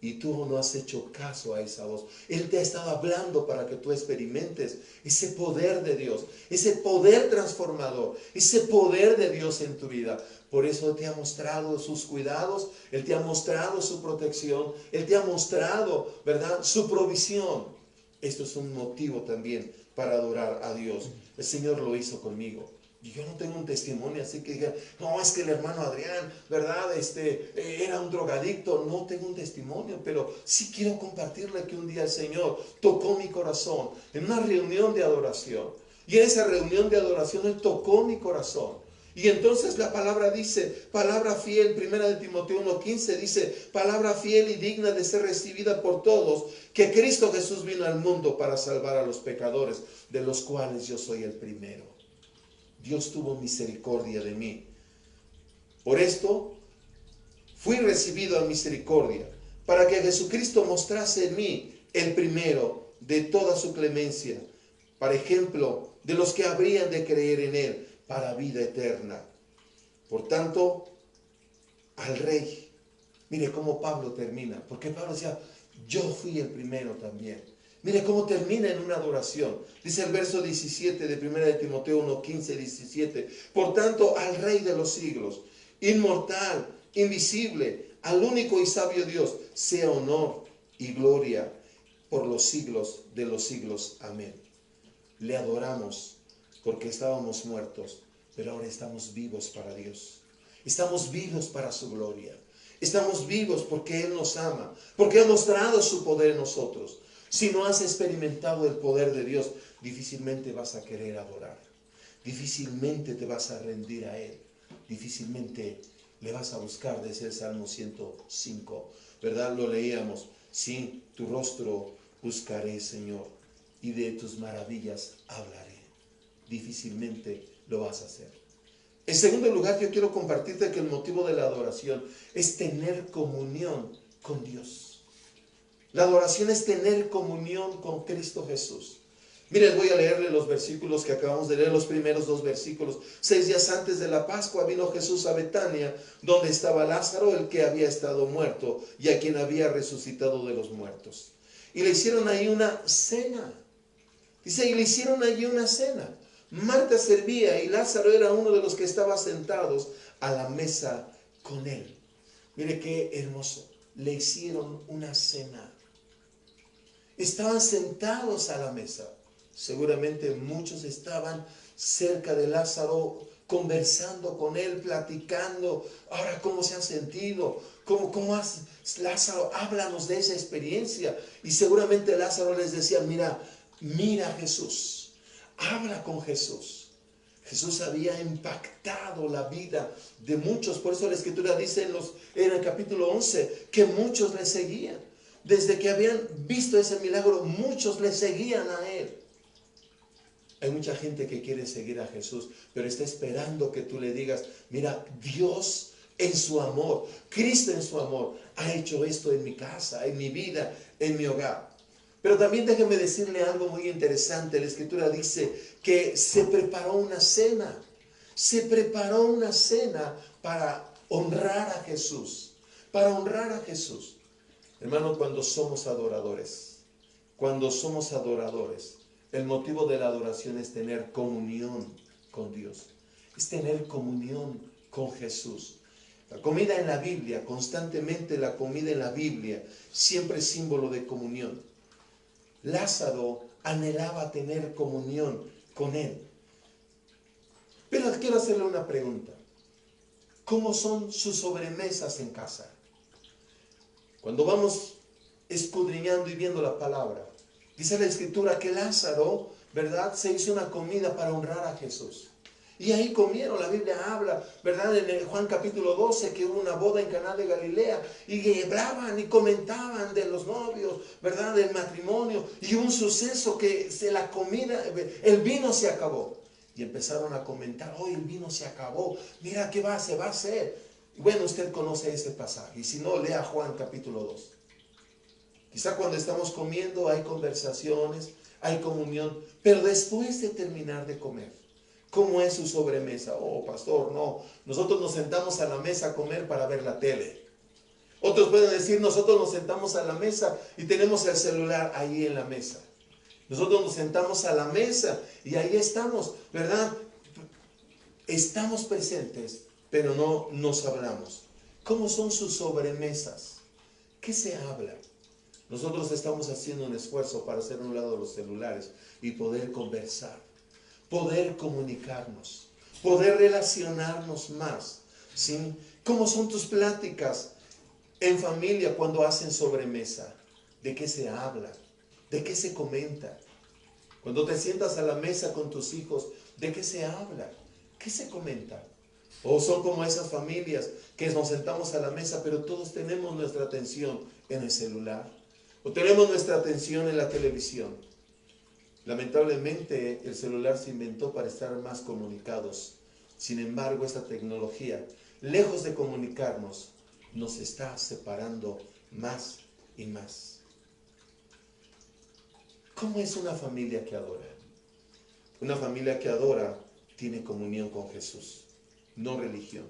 Y tú no has hecho caso a esa voz. Él te ha estado hablando para que tú experimentes ese poder de Dios, ese poder transformador, ese poder de Dios en tu vida. Por eso te ha mostrado sus cuidados, Él te ha mostrado su protección, Él te ha mostrado, ¿verdad?, su provisión. Esto es un motivo también para adorar a Dios. El Señor lo hizo conmigo. Y yo no tengo un testimonio así que diga, no, es que el hermano Adrián, ¿verdad? Era un drogadicto. No tengo un testimonio, pero sí quiero compartirle que un día el Señor tocó mi corazón en una reunión de adoración. Y en esa reunión de adoración Él tocó mi corazón. Y entonces la palabra dice, palabra fiel, 1 Timoteo 1:15 dice, palabra fiel y digna de ser recibida por todos, que Cristo Jesús vino al mundo para salvar a los pecadores, de los cuales yo soy el primero. Dios tuvo misericordia de mí. Por esto fui recibido a misericordia, para que Jesucristo mostrase en mí el primero de toda su clemencia, para ejemplo de los que habrían de creer en Él para vida eterna. Por tanto, al Rey, mire cómo Pablo termina, porque Pablo decía, yo fui el primero también. Mire cómo termina en una adoración. Dice el verso 17 de 1 Timoteo 1:15, 17. Por tanto, al Rey de los siglos, inmortal, invisible, al único y sabio Dios, sea honor y gloria por los siglos de los siglos. Amén. Le adoramos porque estábamos muertos, pero ahora estamos vivos para Dios. Estamos vivos para su gloria. Estamos vivos porque Él nos ama, porque ha mostrado su poder en nosotros. Si no has experimentado el poder de Dios, difícilmente vas a querer adorar. Difícilmente te vas a rendir a Él. Difícilmente le vas a buscar, decía el Salmo 105. ¿Verdad? Lo leíamos. Sí, tu rostro buscaré, Señor, y de tus maravillas hablaré. Difícilmente lo vas a hacer. En segundo lugar, yo quiero compartirte que el motivo de la adoración es tener comunión con Dios. La adoración es tener comunión con Cristo Jesús. Miren, voy a leerle los versículos que acabamos de leer, los primeros 2 versículos. 6 días antes de la Pascua vino Jesús a Betania, donde estaba Lázaro, el que había estado muerto y a quien había resucitado de los muertos. Y le hicieron ahí una cena. Dice, y le hicieron allí una cena. Marta servía y Lázaro era uno de los que estaba sentados a la mesa con él. Mire qué hermoso. Le hicieron una cena. Estaban sentados a la mesa. Seguramente muchos estaban cerca de Lázaro, conversando con él, platicando. Ahora, ¿cómo se han sentido? ¿Cómo has, Lázaro? Háblanos de esa experiencia. Y seguramente Lázaro les decía, mira a Jesús. Habla con Jesús. Jesús había impactado la vida de muchos. Por eso la Escritura dice en el capítulo 11 que muchos le seguían. Desde que habían visto ese milagro, muchos le seguían a Él. Hay mucha gente que quiere seguir a Jesús, pero está esperando que tú le digas, mira, Dios en su amor, Cristo en su amor, ha hecho esto en mi casa, en mi vida, en mi hogar. Pero también déjeme decirle algo muy interesante. La Escritura dice que se preparó una cena. Se preparó una cena para honrar a Jesús. Para honrar a Jesús. Hermano, cuando somos adoradores, el motivo de la adoración es tener comunión con Dios. Es tener comunión con Jesús. La comida en la Biblia, constantemente la comida en la Biblia, siempre es símbolo de comunión. Lázaro anhelaba tener comunión con Él. Pero quiero hacerle una pregunta. ¿Cómo son sus sobremesas en casa? Cuando vamos escudriñando y viendo la palabra, dice la Escritura que Lázaro, ¿verdad?, se hizo una comida para honrar a Jesús. Y ahí comieron. La Biblia habla, ¿verdad?, en el Juan capítulo 12, que hubo una boda en Caná de Galilea, y hablaban y comentaban de los novios, ¿verdad?, del matrimonio, y un suceso que la comida, el vino se acabó. Y empezaron a comentar, hoy el vino se acabó, mira qué se va a hacer. Bueno, usted conoce este pasaje, y si no, lea Juan capítulo 2. Quizá cuando estamos comiendo hay conversaciones, hay comunión, pero después de terminar de comer, ¿cómo es su sobremesa? Oh, pastor, no, nosotros nos sentamos a la mesa a comer para ver la tele. Otros pueden decir, nosotros nos sentamos a la mesa y tenemos el celular ahí en la mesa. Nosotros nos sentamos a la mesa y ahí estamos, ¿verdad? Estamos presentes, pero no nos hablamos. ¿Cómo son sus sobremesas? ¿Qué se habla? Nosotros estamos haciendo un esfuerzo para hacer a un lado los celulares y poder conversar, poder comunicarnos, poder relacionarnos más, ¿sí? ¿Cómo son tus pláticas en familia cuando hacen sobremesa? ¿De qué se habla? ¿De qué se comenta? Cuando te sientas a la mesa con tus hijos, ¿de qué se habla? ¿Qué se comenta? O son como esas familias que nos sentamos a la mesa, pero todos tenemos nuestra atención en el celular, o tenemos nuestra atención en la televisión. Lamentablemente el celular se inventó para estar más comunicados. Sin embargo, esta tecnología, lejos de comunicarnos, nos está separando más y más. ¿Cómo es una familia que adora? Una familia que adora tiene comunión con Jesús, no religión.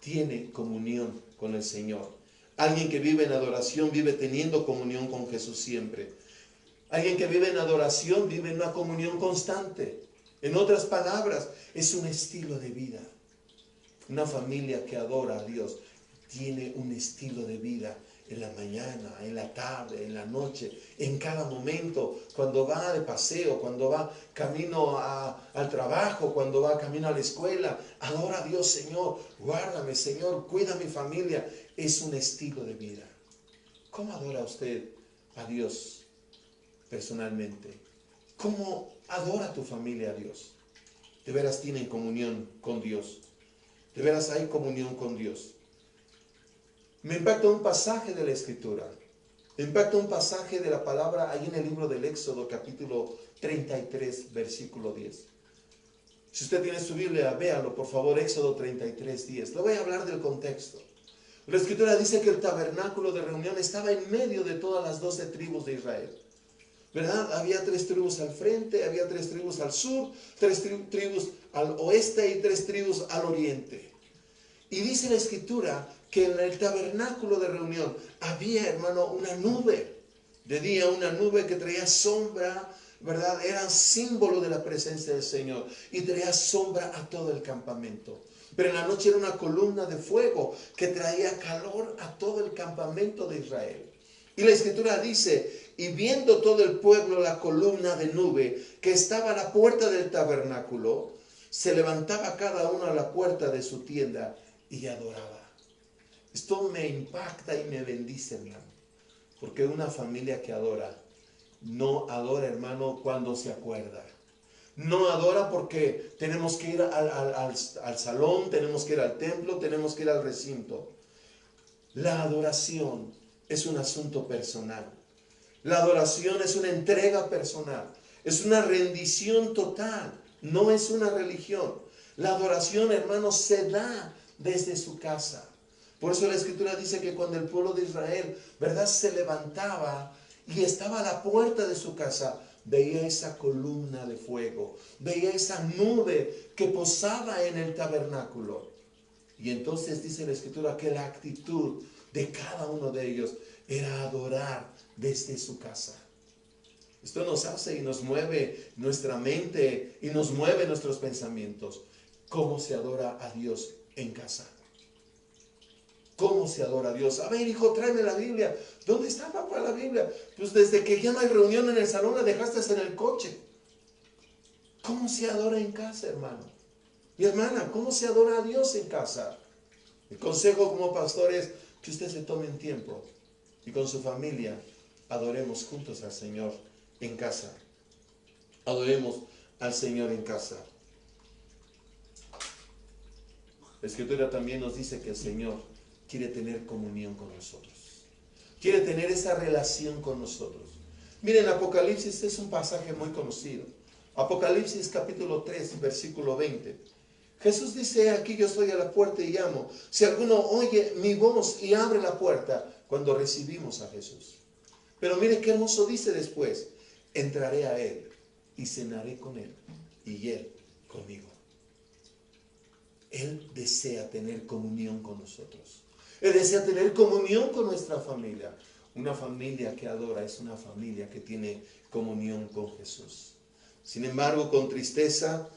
Tiene comunión con el Señor. Alguien que vive en adoración vive teniendo comunión con Jesús siempre. Alguien que vive en adoración vive en una comunión constante. En otras palabras, es un estilo de vida. Una familia que adora a Dios tiene un estilo de vida en la mañana, en la tarde, en la noche, en cada momento, cuando va de paseo, cuando va camino al trabajo, cuando va camino a la escuela. Adora a Dios, Señor, guárdame, Señor, cuida a mi familia. Es un estilo de vida. ¿Cómo adora usted a Dios personalmente? ¿Cómo adora tu familia a Dios? ¿De veras tienen comunión con Dios? ¿De veras hay comunión con Dios? Me impacta un pasaje de la Escritura. Me impacta un pasaje de la palabra ahí en el libro del Éxodo, capítulo 33, versículo 10. Si usted tiene su Biblia, véalo, por favor, Éxodo 33, 10. Le voy a hablar del contexto. La Escritura dice que el tabernáculo de reunión estaba en medio de todas las 12 tribus de Israel. ¿Verdad? Había 3 tribus al frente, había 3 tribus al sur, 3 tribus al oeste y 3 tribus al oriente. Y dice la Escritura que en el tabernáculo de reunión había, hermano, una nube. De día una nube que traía sombra, ¿verdad? Era símbolo de la presencia del Señor. Y traía sombra a todo el campamento. Pero en la noche era una columna de fuego que traía calor a todo el campamento de Israel. Y la Escritura dice, y viendo todo el pueblo la columna de nube que estaba a la puerta del tabernáculo, se levantaba cada uno a la puerta de su tienda y adoraba. Esto me impacta y me bendice, hermano. Porque una familia que adora, no adora, hermano, cuando se acuerda. No adora porque tenemos que ir al salón, tenemos que ir al templo, tenemos que ir al recinto. La adoración es un asunto personal. La adoración es una entrega personal. Es una rendición total. No es una religión. La adoración, hermanos, se da desde su casa. Por eso la Escritura dice que cuando el pueblo de Israel, ¿verdad?, se levantaba y estaba a la puerta de su casa, veía esa columna de fuego, veía esa nube que posaba en el tabernáculo. Y entonces dice la Escritura que la actitud de cada uno de ellos era adorar desde su casa. Esto nos hace y nos mueve nuestra mente y nos mueve nuestros pensamientos. ¿Cómo se adora a Dios en casa? ¿Cómo se adora a Dios? A ver, hijo, tráeme la Biblia. ¿Dónde está, papá, la Biblia? Pues desde que ya no hay reunión en el salón, la dejaste en el coche. ¿Cómo se adora en casa, hermano? Mi hermana, ¿cómo se adora a Dios en casa? El consejo como pastor es que usted se tome un tiempo y con su familia adoremos juntos al Señor en casa. Adoremos al Señor en casa. La Escritura también nos dice que el Señor quiere tener comunión con nosotros. Quiere tener esa relación con nosotros. Miren, Apocalipsis es un pasaje muy conocido. Apocalipsis capítulo 3, versículo 20. Jesús dice, aquí yo estoy a la puerta y llamo. Si alguno oye mi voz y abre la puerta, cuando recibimos a Jesús. Pero mire qué hermoso dice después. Entraré a Él y cenaré con Él y Él conmigo. Él desea tener comunión con nosotros. Él desea tener comunión con nuestra familia. Una familia que adora es una familia que tiene comunión con Jesús. Sin embargo, con tristeza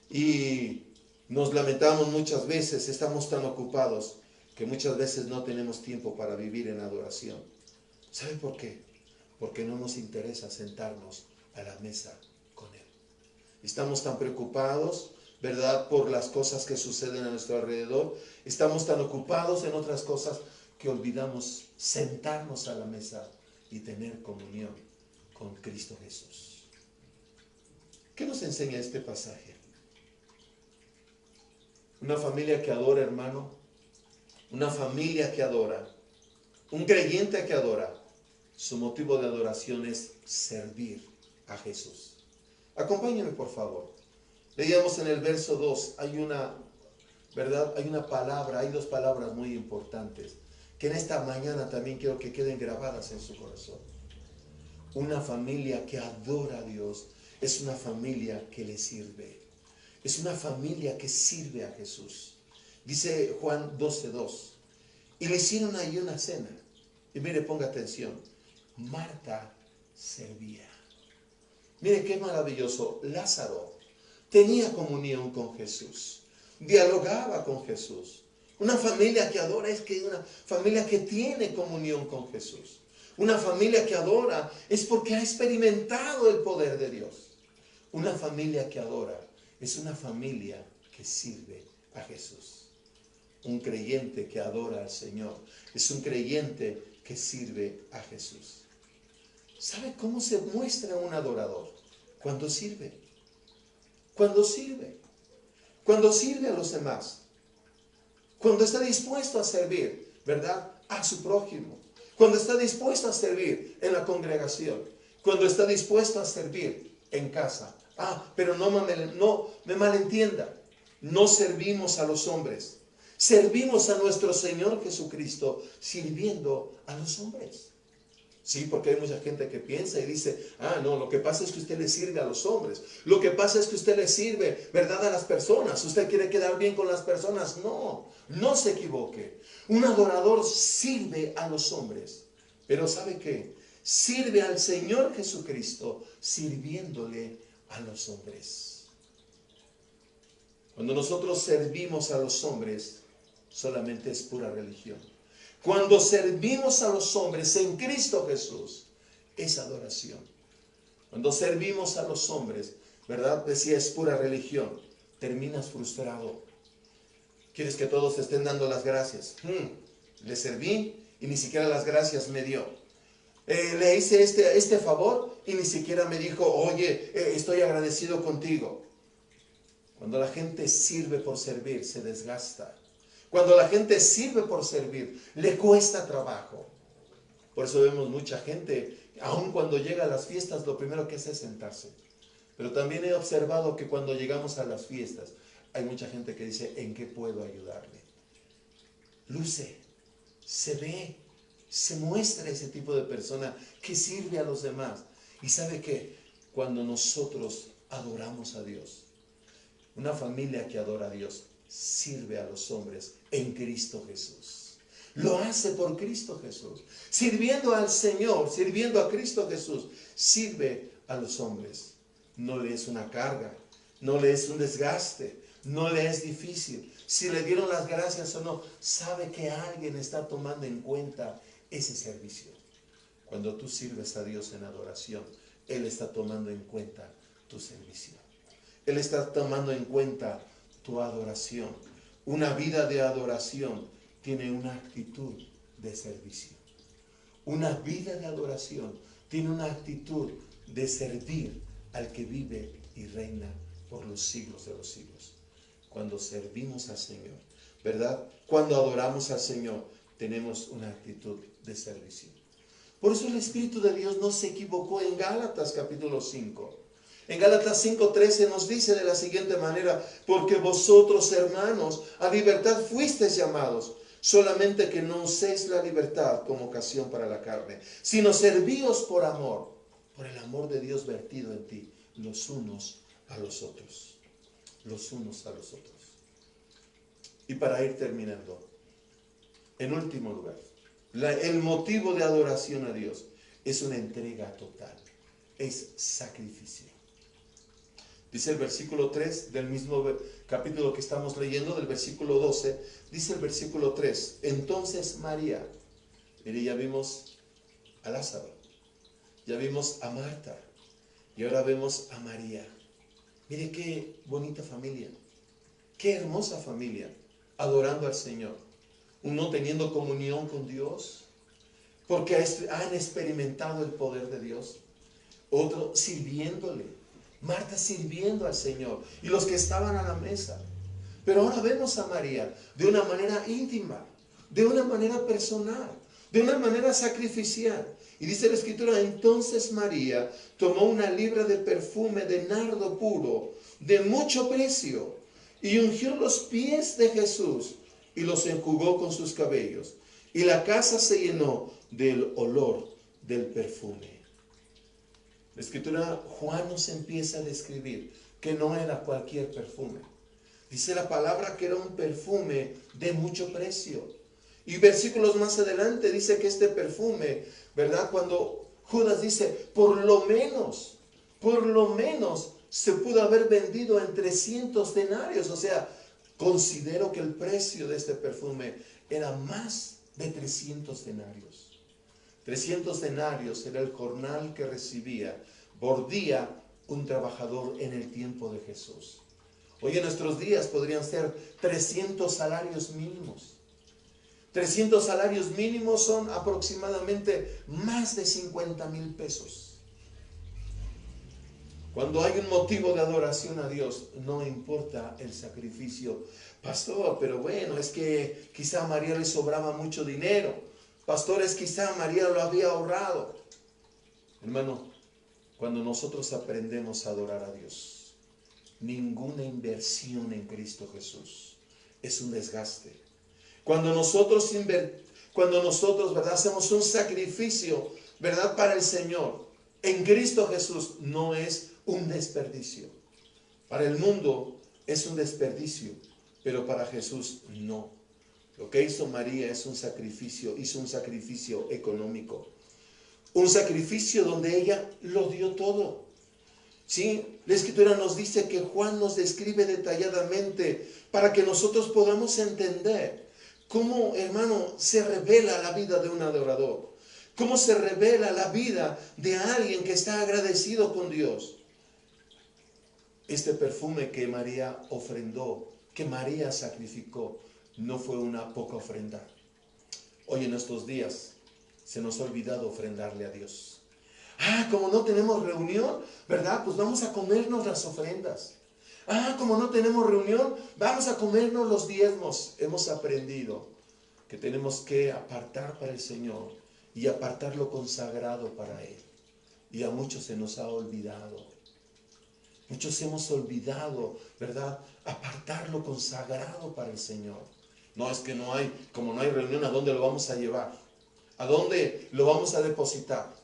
y nos lamentamos muchas veces, estamos tan ocupados que muchas veces no tenemos tiempo para vivir en adoración. ¿Sabe por qué? Porque no nos interesa sentarnos a la mesa con Él. Estamos tan preocupados, ¿verdad?, por las cosas que suceden a nuestro alrededor. Estamos tan ocupados en otras cosas que olvidamos sentarnos a la mesa y tener comunión con Cristo Jesús. ¿Qué nos enseña este pasaje? Una familia que adora, hermano. Una familia que adora. Un creyente que adora. Su motivo de adoración es servir a Jesús. Acompáñenme, por favor. Leíamos en el verso 2, hay una palabra, hay dos palabras muy importantes, que en esta mañana también quiero que queden grabadas en su corazón. Una familia que adora a Dios es una familia que le sirve. Es una familia que sirve a Jesús. Dice Juan 12:2, y le hicieron ahí una cena. Y mire, ponga atención, Marta servía. Mire qué maravilloso, Lázaro tenía comunión con Jesús, dialogaba con Jesús. Una familia que adora es que una familia que tiene comunión con Jesús. Una familia que adora es porque ha experimentado el poder de Dios. Una familia que adora es una familia que sirve a Jesús. Un creyente que adora al Señor es un creyente que sirve a Jesús. ¿Sabe cómo se muestra un adorador? Cuando sirve. Cuando sirve. Cuando sirve a los demás. Cuando está dispuesto a servir, ¿verdad?, a su prójimo. Cuando está dispuesto a servir en la congregación. Cuando está dispuesto a servir en casa. Pero no me malentienda. No servimos a los hombres. Servimos a nuestro Señor Jesucristo sirviendo a los hombres. Sí, porque hay mucha gente que piensa y dice, no, lo que pasa es que usted le sirve a los hombres. Lo que pasa es que usted le sirve, ¿verdad?, a las personas. Usted quiere quedar bien con las personas. No, no se equivoque. Un adorador sirve a los hombres. Pero ¿sabe qué? Sirve al Señor Jesucristo sirviéndole a los hombres. Cuando nosotros servimos a los hombres, solamente es pura religión. Cuando servimos a los hombres en Cristo Jesús, es adoración. Cuando servimos a los hombres, ¿verdad?, decía, es pura religión. Terminas frustrado. Quieres que todos te estén dando las gracias. Le serví y ni siquiera las gracias me dio. le hice este favor y ni siquiera me dijo, oye, estoy agradecido contigo. Cuando la gente sirve por servir, se desgasta. Cuando la gente sirve por servir, le cuesta trabajo. Por eso vemos mucha gente, aun cuando llega a las fiestas, lo primero que hace es sentarse. Pero también he observado que cuando llegamos a las fiestas, hay mucha gente que dice, ¿en qué puedo ayudarle? Luce, se ve, se muestra ese tipo de persona que sirve a los demás. ¿Y sabe qué? Cuando nosotros adoramos a Dios, una familia que adora a Dios sirve a los hombres en Cristo Jesús. Lo hace por Cristo Jesús. Sirviendo al Señor, sirviendo a Cristo Jesús, sirve a los hombres. No le es una carga, no le es un desgaste, no le es difícil. Si le dieron las gracias o no, sabe que alguien está tomando en cuenta ese servicio. Cuando tú sirves a Dios en adoración, Él está tomando en cuenta tu servicio. Él está tomando en cuenta tu adoración. Una vida de adoración tiene una actitud de servicio. Una vida de adoración tiene una actitud de servir al que vive y reina por los siglos de los siglos. Cuando servimos al Señor, ¿verdad? Cuando adoramos al Señor, tenemos una actitud de servicio. Por eso el Espíritu de Dios no se equivocó en Gálatas capítulo 5. En Gálatas 5:13 nos dice de la siguiente manera, porque vosotros, hermanos, a libertad fuisteis llamados, solamente que no uséis la libertad como ocasión para la carne, sino servíos por amor, por el amor de Dios vertido en ti, los unos a los otros. Los unos a los otros. Y para ir terminando, en último lugar, el motivo de adoración a Dios es una entrega total, es sacrificio. Dice el versículo 3 del mismo capítulo que estamos leyendo, del versículo 12, dice el versículo 3, entonces María, mire, ya vimos a Lázaro, ya vimos a Marta, y ahora vemos a María. Mire qué bonita familia, qué hermosa familia, adorando al Señor. Uno teniendo comunión con Dios, porque han experimentado el poder de Dios. Otro sirviéndole. Marta sirviendo al Señor y los que estaban a la mesa. Pero ahora vemos a María de una manera íntima, de una manera personal, de una manera sacrificial. Y dice la Escritura, entonces María tomó una libra de perfume de nardo puro, de mucho precio, y ungió los pies de Jesús y los enjugó con sus cabellos. Y la casa se llenó del olor del perfume. La Escritura, Juan nos empieza a describir que no era cualquier perfume. Dice la palabra que era un perfume de mucho precio. Y versículos más adelante dice que este perfume, ¿verdad? Cuando Judas dice, por lo menos se pudo haber vendido en 300 denarios. O sea, considero que el precio de este perfume era más de 300 denarios. 300 denarios era el jornal que recibía por día un trabajador en el tiempo de Jesús. Hoy en nuestros días podrían ser 300 salarios mínimos. 300 salarios mínimos son aproximadamente más de 50,000 pesos. Cuando hay un motivo de adoración a Dios, no importa el sacrificio. Pastor, pero bueno, es que quizá a María le sobraba mucho dinero. Pastores, quizá María lo había ahorrado. Hermano, cuando nosotros aprendemos a adorar a Dios, ninguna inversión en Cristo Jesús es un desgaste. Cuando nosotros, ¿verdad?, hacemos un sacrificio, ¿verdad?, para el Señor, en Cristo Jesús no es un desperdicio. Para el mundo es un desperdicio, pero para Jesús no. Lo que hizo María es un sacrificio, hizo un sacrificio económico. Un sacrificio donde ella lo dio todo. ¿Sí? La Escritura nos dice que Juan nos describe detalladamente para que nosotros podamos entender cómo, hermano, se revela la vida de un adorador. Cómo se revela la vida de alguien que está agradecido con Dios. Este perfume que María ofrendó, que María sacrificó, no fue una poca ofrenda. Hoy en estos días se nos ha olvidado ofrendarle a Dios. Ah, como no tenemos reunión, ¿verdad? Pues vamos a comernos las ofrendas. Ah, como no tenemos reunión, vamos a comernos los diezmos. Hemos aprendido que tenemos que apartar para el Señor y apartar lo consagrado para Él. Y a muchos se nos ha olvidado. Muchos hemos olvidado, ¿verdad? Apartar lo consagrado para el Señor. No, es que no hay, como no hay reunión, ¿a dónde lo vamos a llevar? ¿A dónde lo vamos a depositar?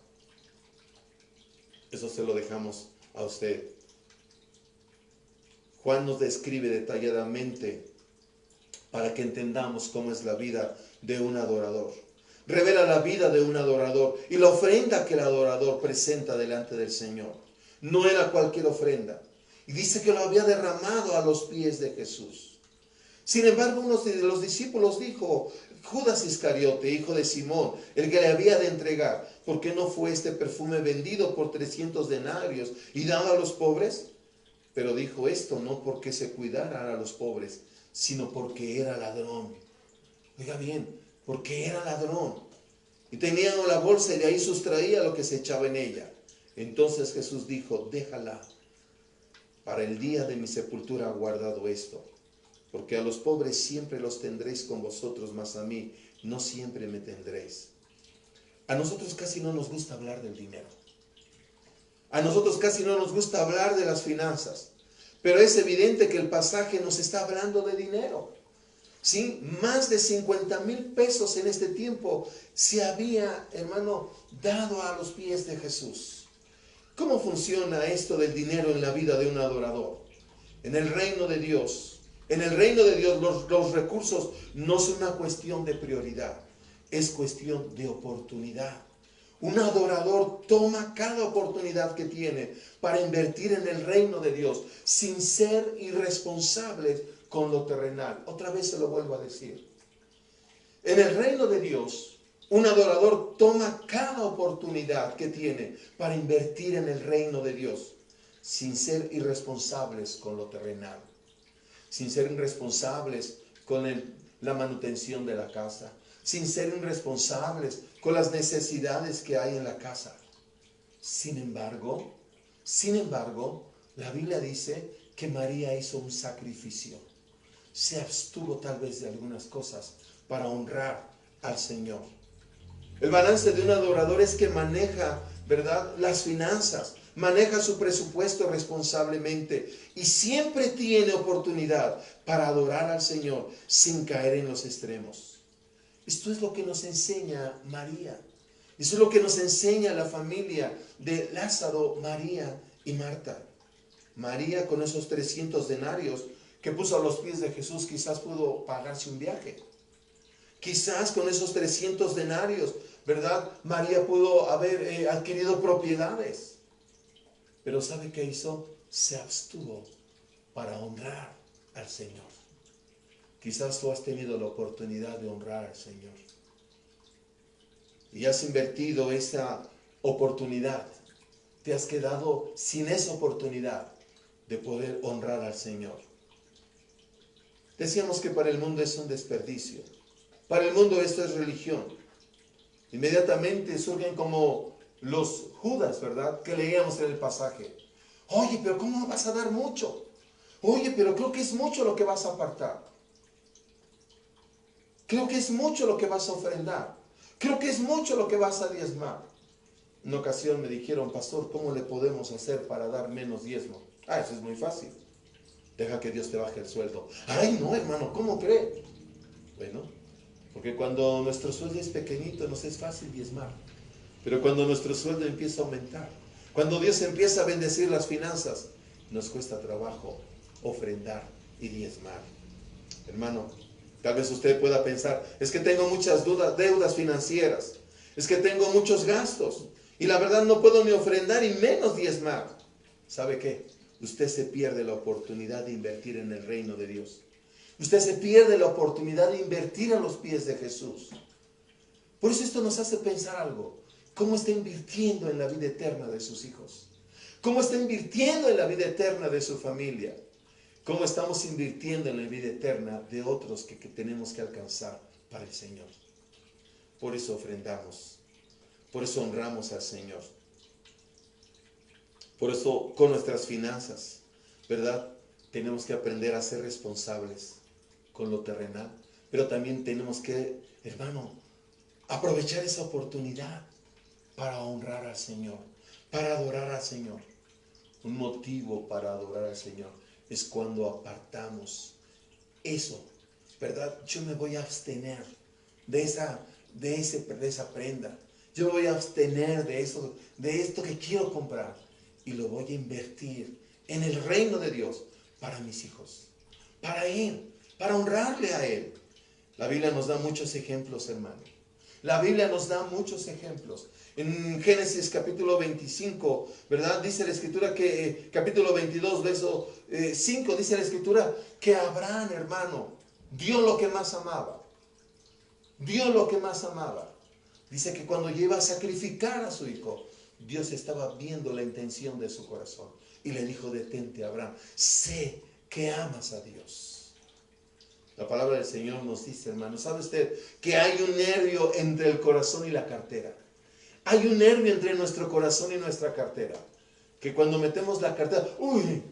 Eso se lo dejamos a usted. Juan nos describe detalladamente para que entendamos cómo es la vida de un adorador. Revela la vida de un adorador y la ofrenda que el adorador presenta delante del Señor. No era cualquier ofrenda. Y dice que lo había derramado a los pies de Jesús. Sin embargo, uno de los discípulos dijo, Judas Iscariote, hijo de Simón, el que le había de entregar, ¿por qué no fue este perfume vendido por 300 denarios y dado a los pobres? Pero dijo esto no porque se cuidara a los pobres, sino porque era ladrón. Oiga bien, porque era ladrón. Y tenía la bolsa y de ahí sustraía lo que se echaba en ella. Entonces Jesús dijo, déjala, para el día de mi sepultura he guardado esto. Porque a los pobres siempre los tendréis con vosotros, mas a mí no siempre me tendréis. A nosotros casi no nos gusta hablar del dinero. A nosotros casi no nos gusta hablar de las finanzas. Pero es evidente que el pasaje nos está hablando de dinero. ¿Sí? Más de 50,000 pesos en este tiempo se había, hermano, dado a los pies de Jesús. ¿Cómo funciona esto del dinero en la vida de un adorador? En el reino de Dios, los recursos no son una cuestión de prioridad, es cuestión de oportunidad. Un adorador toma cada oportunidad que tiene para invertir en el reino de Dios sin ser irresponsables con lo terrenal. Otra vez se lo vuelvo a decir. En el reino de Dios, un adorador toma cada oportunidad que tiene para invertir en el reino de Dios sin ser irresponsables con lo terrenal. Sin ser irresponsables con la manutención de la casa, sin ser irresponsables con las necesidades que hay en la casa. Sin embargo, la Biblia dice que María hizo un sacrificio. Se abstuvo tal vez de algunas cosas para honrar al Señor. El balance de un adorador es que maneja, ¿verdad?, las finanzas, maneja su presupuesto responsablemente y siempre tiene oportunidad para adorar al Señor sin caer en los extremos. Esto es lo que nos enseña María. Eso es lo que nos enseña la familia de Lázaro, María y Marta. María, con esos 300 denarios que puso a los pies de Jesús, quizás pudo pagarse un viaje. Quizás con esos 300 denarios, ¿verdad?, María pudo haber adquirido propiedades. Pero ¿sabe qué hizo? Se abstuvo para honrar al Señor. Quizás tú has tenido la oportunidad de honrar al Señor. Y has invertido esa oportunidad. Te has quedado sin esa oportunidad de poder honrar al Señor. Decíamos que para el mundo es un desperdicio. Para el mundo esto es religión. Inmediatamente surgen como los Judas, ¿verdad?, que leíamos en el pasaje. Oye, pero ¿cómo vas a dar mucho? Oye, pero creo que es mucho lo que vas a apartar. Creo que es mucho lo que vas a ofrendar. Creo que es mucho lo que vas a diezmar. En una ocasión me dijeron, pastor, ¿cómo le podemos hacer para dar menos diezmo? Ah, eso es muy fácil. Deja que Dios te baje el sueldo. Ay, no, hermano, ¿cómo cree? Bueno, porque cuando nuestro sueldo es pequeñito nos es fácil diezmar. Pero cuando nuestro sueldo empieza a aumentar, cuando Dios empieza a bendecir las finanzas, nos cuesta trabajo ofrendar y diezmar. Hermano, tal vez usted pueda pensar, es que tengo muchas deudas financieras, es que tengo muchos gastos, y la verdad no puedo ni ofrendar y menos diezmar. ¿Sabe qué? Usted se pierde la oportunidad de invertir en el reino de Dios. Usted se pierde la oportunidad de invertir a los pies de Jesús. Por eso esto nos hace pensar algo. ¿Cómo está invirtiendo en la vida eterna de sus hijos? ¿Cómo está invirtiendo en la vida eterna de su familia? ¿Cómo estamos invirtiendo en la vida eterna de otros que tenemos que alcanzar para el Señor? Por eso ofrendamos Por eso honramos al Señor. Por eso con nuestras finanzas, ¿verdad? Tenemos que aprender a ser responsables con lo terrenal. Pero también tenemos que, hermano, aprovechar esa oportunidad para honrar al Señor, para adorar al Señor. Un motivo para adorar al Señor es cuando apartamos eso, ¿verdad? Yo me voy a abstener de esa prenda. Yo me voy a abstener de esto que quiero comprar y lo voy a invertir en el reino de Dios para mis hijos, para Él, para honrarle a Él. La Biblia nos da muchos ejemplos, hermano. La Biblia nos da muchos ejemplos. En Génesis capítulo 25, ¿verdad? Dice la Escritura que, capítulo 22, verso 5, dice la Escritura que Abraham, hermano, dio lo que más amaba. Dio lo que más amaba. Dice que cuando iba a sacrificar a su hijo, Dios estaba viendo la intención de su corazón. Y le dijo, detente, Abraham, sé que amas a Dios. La palabra del Señor nos dice, hermano, ¿sabe usted que hay un nervio entre el corazón y la cartera? Hay un nervio entre nuestro corazón y nuestra cartera. Que cuando metemos la cartera, ¡uy!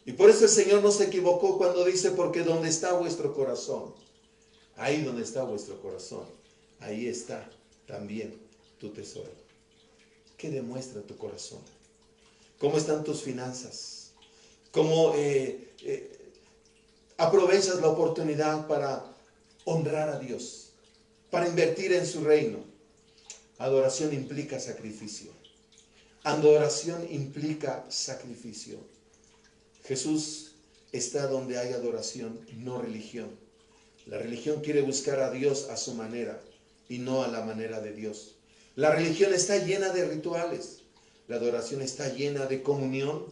Y por eso el Señor no se equivocó cuando dice, porque donde está vuestro corazón, ahí donde está vuestro corazón, ahí está también tu tesoro. ¿Qué demuestra tu corazón? ¿Cómo están tus finanzas? ¿Cómo aprovechas la oportunidad para honrar a Dios, para invertir en su reino? Adoración implica sacrificio. Adoración implica sacrificio. Jesús está donde hay adoración, no religión. La religión quiere buscar a Dios a su manera y no a la manera de Dios. La religión está llena de rituales. La adoración está llena de comunión.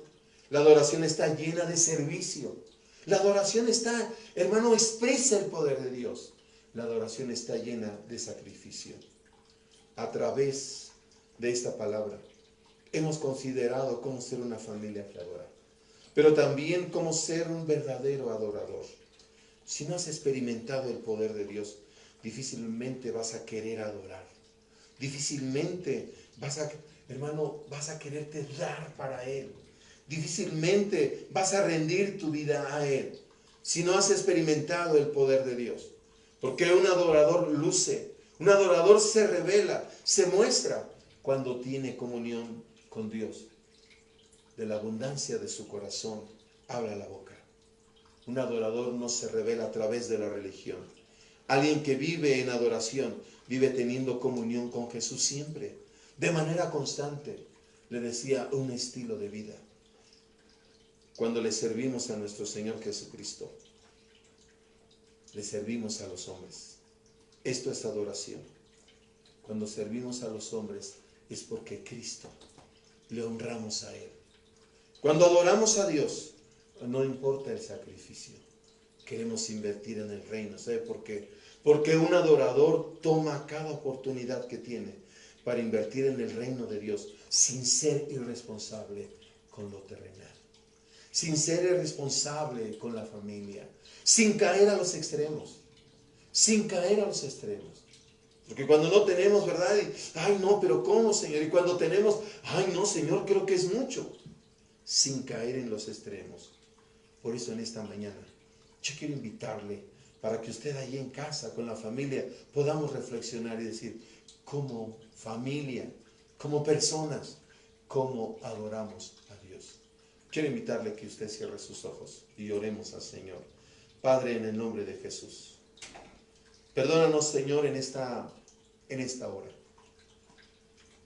La adoración está llena de servicio. La adoración está, hermano, expresa el poder de Dios. La adoración está llena de sacrificio. A través de esta palabra hemos considerado cómo ser una familia que adora, pero también cómo ser un verdadero adorador. Si no has experimentado el poder de Dios, difícilmente vas a querer adorar. Difícilmente vas a quererte dar para Él. Difícilmente vas a rendir tu vida a Él si no has experimentado el poder de Dios. Porque un adorador luce, un adorador se revela, se muestra cuando tiene comunión con Dios. De la abundancia de su corazón habla la boca. Un adorador no se revela a través de la religión. Alguien que vive en adoración, vive teniendo comunión con Jesús siempre, de manera constante. Le decía, un estilo de vida. Cuando le servimos a nuestro Señor Jesucristo, le servimos a los hombres. Esto es adoración. Cuando servimos a los hombres es porque Cristo le honramos a Él. Cuando adoramos a Dios, no importa el sacrificio. Queremos invertir en el reino. ¿Sabe por qué? Porque un adorador toma cada oportunidad que tiene para invertir en el reino de Dios sin ser irresponsable con lo terrenal. Sin ser irresponsable con la familia. Sin caer a los extremos. Sin caer a los extremos. Porque cuando no tenemos, ¿verdad? Ay, no, pero ¿cómo, Señor? Y cuando tenemos, ay, no, Señor, creo que es mucho. Sin caer en los extremos. Por eso en esta mañana yo quiero invitarle para que usted allí en casa, con la familia, podamos reflexionar y decir, como familia, como personas, cómo adoramos a Dios. Quiero invitarle que usted cierre sus ojos y oremos al Señor. Padre, en el nombre de Jesús, perdónanos, Señor, en esta hora.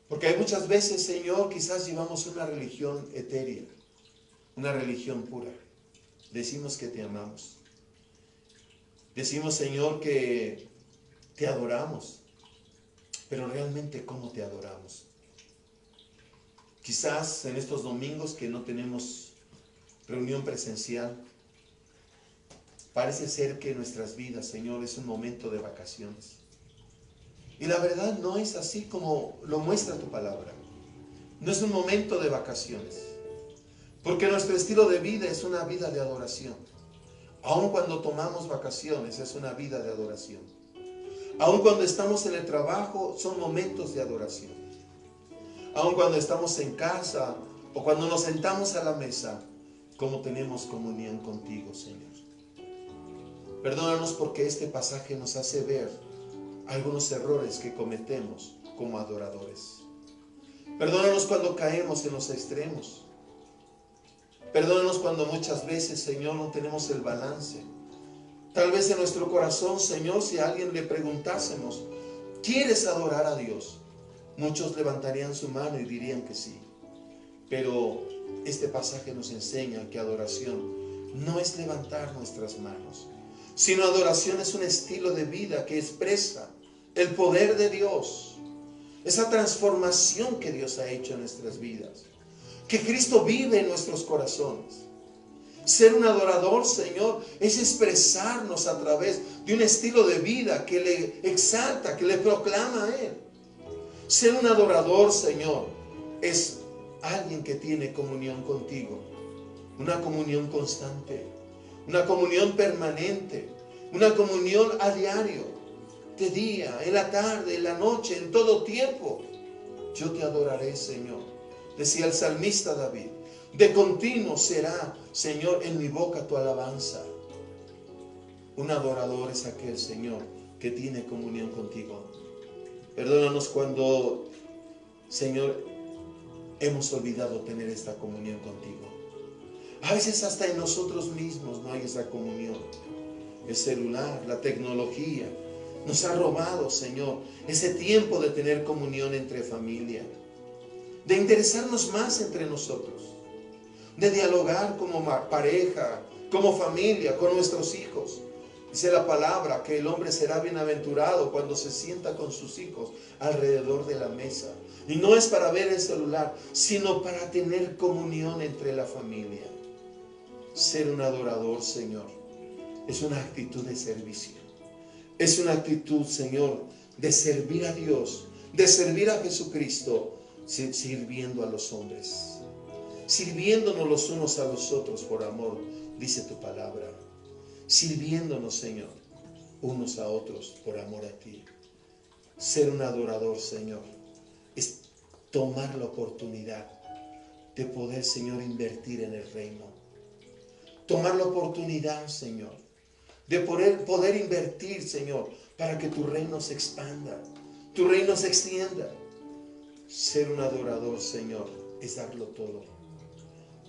Porque hay muchas veces, Señor, quizás llevamos una religión etérea, una religión pura. Decimos que te amamos. Decimos, Señor, que te adoramos. Pero realmente, ¿cómo te adoramos? Quizás en estos domingos que no tenemos reunión presencial, parece ser que nuestras vidas, Señor, es un momento de vacaciones. Y la verdad no es así como lo muestra tu palabra. No es un momento de vacaciones. Porque nuestro estilo de vida es una vida de adoración. Aun cuando tomamos vacaciones, es una vida de adoración. Aun cuando estamos en el trabajo, son momentos de adoración. Aun cuando estamos en casa o cuando nos sentamos a la mesa, ¿cómo tenemos comunión contigo, Señor? Perdónanos porque este pasaje nos hace ver algunos errores que cometemos como adoradores. Perdónanos cuando caemos en los extremos. Perdónanos cuando muchas veces, Señor, no tenemos el balance. Tal vez en nuestro corazón, Señor, si a alguien le preguntásemos, ¿quieres adorar a Dios? Muchos levantarían su mano y dirían que sí. Pero este pasaje nos enseña que adoración no es levantar nuestras manos, sino adoración es un estilo de vida que expresa el poder de Dios, esa transformación que Dios ha hecho en nuestras vidas, que Cristo vive en nuestros corazones. Ser un adorador, Señor, es expresarnos a través de un estilo de vida que le exalta, que le proclama a Él. Ser un adorador, Señor, es alguien que tiene comunión contigo, una comunión constante, una comunión permanente, una comunión a diario, de día, en la tarde, en la noche, en todo tiempo. Yo te adoraré, Señor. Decía el salmista David, de continuo será, Señor, en mi boca tu alabanza. Un adorador es aquel, Señor, que tiene comunión contigo. Perdónanos cuando, Señor, hemos olvidado tener esta comunión contigo. A veces hasta en nosotros mismos no hay esa comunión. El celular, la tecnología, nos ha robado, Señor, ese tiempo de tener comunión entre familia, de interesarnos más entre nosotros, de dialogar como pareja, como familia, con nuestros hijos. Dice la palabra que el hombre será bienaventurado cuando se sienta con sus hijos alrededor de la mesa. Y no es para ver el celular, sino para tener comunión entre la familia. Ser un adorador, Señor, es una actitud de servicio. Es una actitud, Señor, de servir a Dios, de servir a Jesucristo, sirviendo a los hombres, sirviéndonos los unos a los otros por amor, dice tu palabra. Sirviéndonos, Señor, unos a otros por amor a ti. Ser un adorador, Señor, es tomar la oportunidad de poder, Señor, invertir en el reino. Tomar la oportunidad, Señor, de poder invertir, Señor, para que tu reino se expanda, tu reino se extienda. Ser un adorador, Señor, es darlo todo.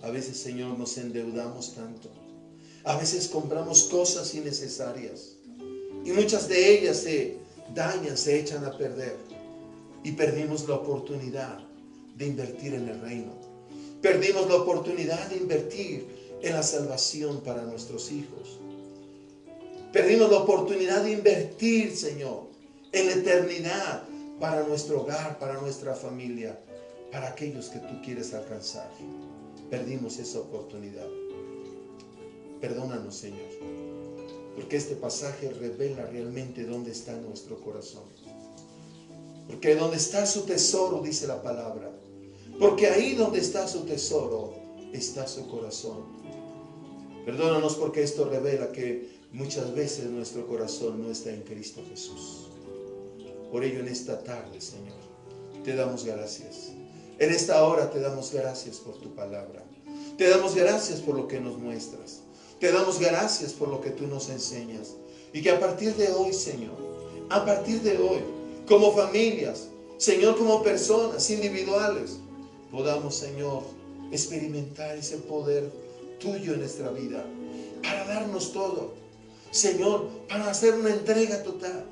A veces, Señor, nos endeudamos tanto. A veces compramos cosas innecesarias y muchas de ellas se dañan, se echan a perder. Y perdimos la oportunidad de invertir en el reino. Perdimos la oportunidad de invertir en la salvación para nuestros hijos. Perdimos la oportunidad de invertir, Señor, en la eternidad para nuestro hogar, para nuestra familia, para aquellos que tú quieres alcanzar. Perdimos esa oportunidad. Perdónanos, Señor, porque este pasaje revela realmente dónde está nuestro corazón. Porque donde está su tesoro, dice la palabra, porque ahí donde está su tesoro, está su corazón. Perdónanos porque esto revela que muchas veces nuestro corazón no está en Cristo Jesús. Por ello en esta tarde, Señor, te damos gracias. En esta hora te damos gracias por tu palabra. Te damos gracias por lo que nos muestras. Te damos gracias por lo que tú nos enseñas. Y que a partir de hoy, Señor, a partir de hoy, como familias, Señor, como personas individuales, podamos, Señor, experimentar ese poder tuyo en nuestra vida, para darnos todo, Señor, para hacer una entrega total,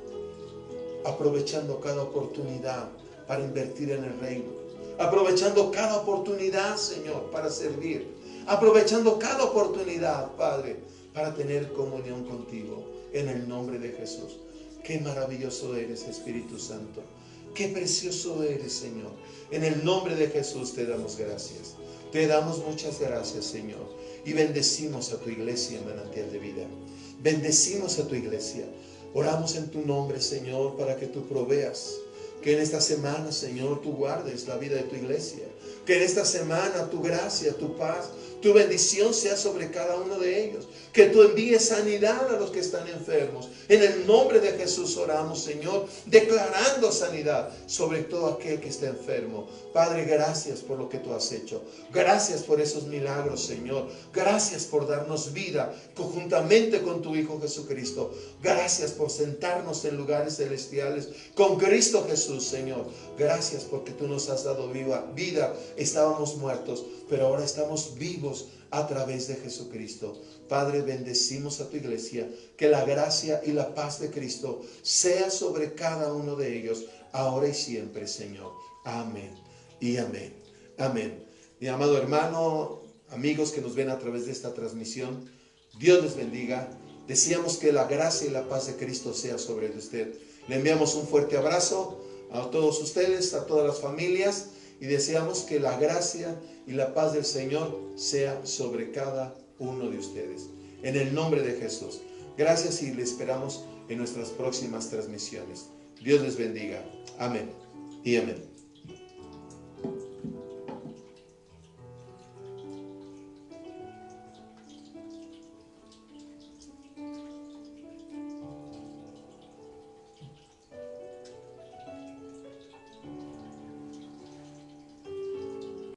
aprovechando cada oportunidad para invertir en el reino, aprovechando cada oportunidad, Señor, para servir, aprovechando cada oportunidad, Padre, para tener comunión contigo, en el nombre de Jesús. Qué maravilloso eres, Espíritu Santo. Qué precioso eres, Señor. En el nombre de Jesús te damos gracias. Te damos muchas gracias, Señor. Y bendecimos a tu iglesia, manantial de vida. Bendecimos a tu iglesia. Oramos en tu nombre, Señor, para que tú proveas. Que en esta semana, Señor, tú guardes la vida de tu iglesia. Que en esta semana tu gracia, tu paz, tu bendición sea sobre cada uno de ellos. Que tú envíes sanidad a los que están enfermos. En el nombre de Jesús oramos, Señor, declarando sanidad sobre todo aquel que está enfermo. Padre, gracias por lo que tú has hecho. Gracias por esos milagros, Señor. Gracias por darnos vida conjuntamente con tu Hijo Jesucristo. Gracias por sentarnos en lugares celestiales con Cristo Jesús, Señor. Gracias porque tú nos has dado vida. Estábamos muertos, pero ahora estamos vivos a través de Jesucristo. Padre, bendecimos a tu iglesia. Que la gracia y la paz de Cristo sea sobre cada uno de ellos, ahora y siempre, Señor. Amén y amén. Amén. Mi amado hermano, amigos que nos ven a través de esta transmisión, Dios les bendiga. Deseamos que la gracia y la paz de Cristo sea sobre usted. Le enviamos un fuerte abrazo a todos ustedes, a todas las familias, y deseamos que la gracia y la paz del Señor sea sobre cada uno de ustedes. En el nombre de Jesús. Gracias y le esperamos en nuestras próximas transmisiones. Dios les bendiga. Amén y amén.